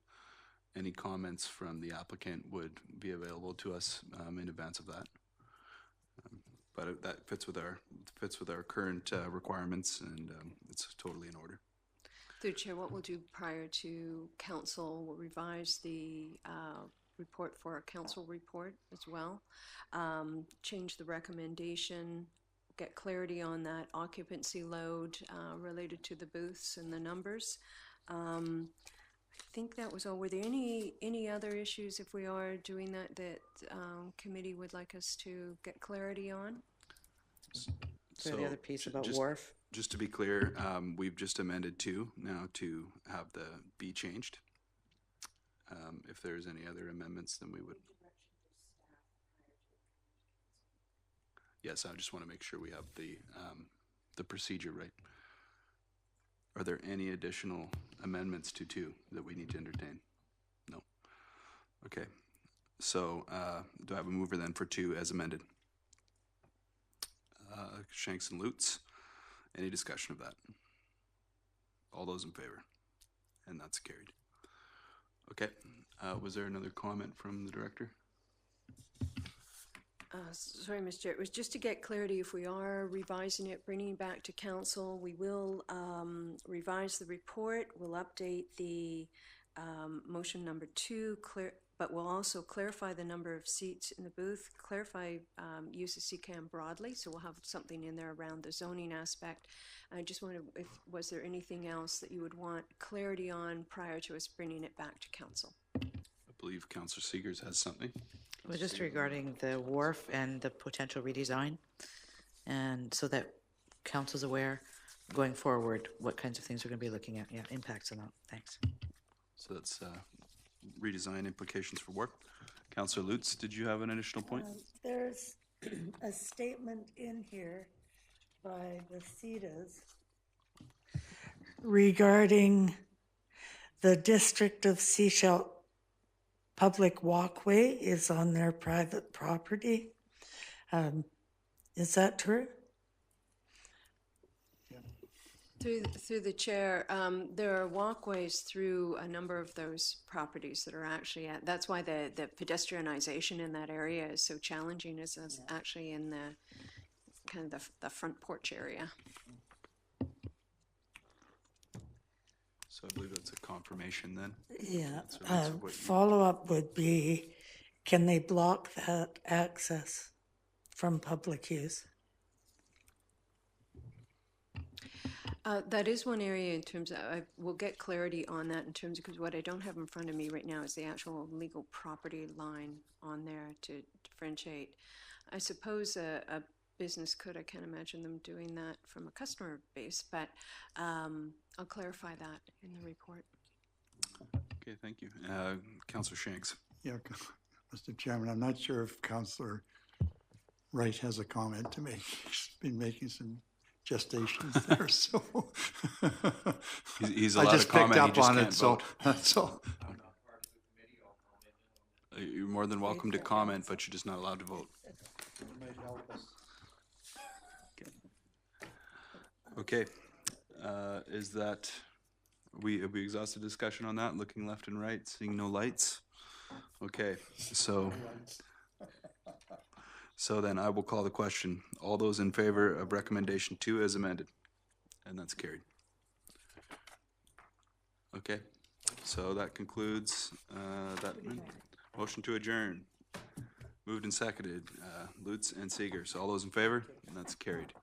Any comments from the applicant would be available to us in advance of that. But that fits with our current requirements, and it's totally in order. Through Chair, what we'll do prior to council, we'll revise the report for our council report as well. Change the recommendation, get clarity on that occupancy load related to the booths and the numbers. I think that was all. Were there any other issues, if we are doing that committee would like us to get clarity on? So the other piece about just, wharf. Just to be clear, we've just amended 2 now to have the B changed. If there's any other amendments, then we would. Yes, I just want to make sure we have the procedure right. Are there any additional amendments to 2 that we need to entertain? No. Okay. So do I have a mover then for 2 as amended? Shanks and Lutz. Any discussion of that? All those in favor? And that's carried. Okay. Was there another comment from the director? Sorry, Mr. Chair. It was just to get clarity. If we are revising it, bringing it back to council, we will revise the report. We'll update the motion number 2, but we'll also clarify the number of seats in the booth, clarify use of CCAM broadly, so we'll have something in there around the zoning aspect. I just wondered if, was there anything else that you would want clarity on prior to us bringing it back to council? I believe Councillor Seegers has something. Well, just regarding the wharf and the potential redesign, and so that council's aware going forward, what kinds of things we're going to be looking at, yeah, impacts on that. Thanks. So that's redesign implications for work. Councillor Lutz, did you have an additional point? There's a statement in here by the CETAs regarding the District of Sechelt public walkway is on their private property. Is that true? Through the chair, there are walkways through a number of those properties that are actually at, that's why the pedestrianization in that area is so challenging, is actually in the kind of the front porch area. So I believe that's a confirmation then. Yeah. So that's what you- Follow-up would be, can they block that access from public use? That is one area in terms of, I will get clarity on that in terms of, because what I don't have in front of me right now is the actual legal property line on there to differentiate. I suppose a business could, I can't imagine them doing that from a customer base, but I'll clarify that in the report. Okay, thank you. Councillor Shanks. Yeah, Mr. Chairman, I'm not sure if Councillor Wright has a comment to make. He's been making some gestations there, so. He's I allowed just to comment, picked he up just on it, can't so vote. that's all. You're more than welcome to comment, but you're just not allowed to vote. Okay, is that, have we exhausted discussion on that? Looking left and right, seeing no lights? Okay, so then I will call the question. All those in favor of recommendation 2 as amended? And that's carried. Okay, so that concludes that motion to adjourn. Moved and seconded, Lutz and Seeger. So all those in favor? And that's carried.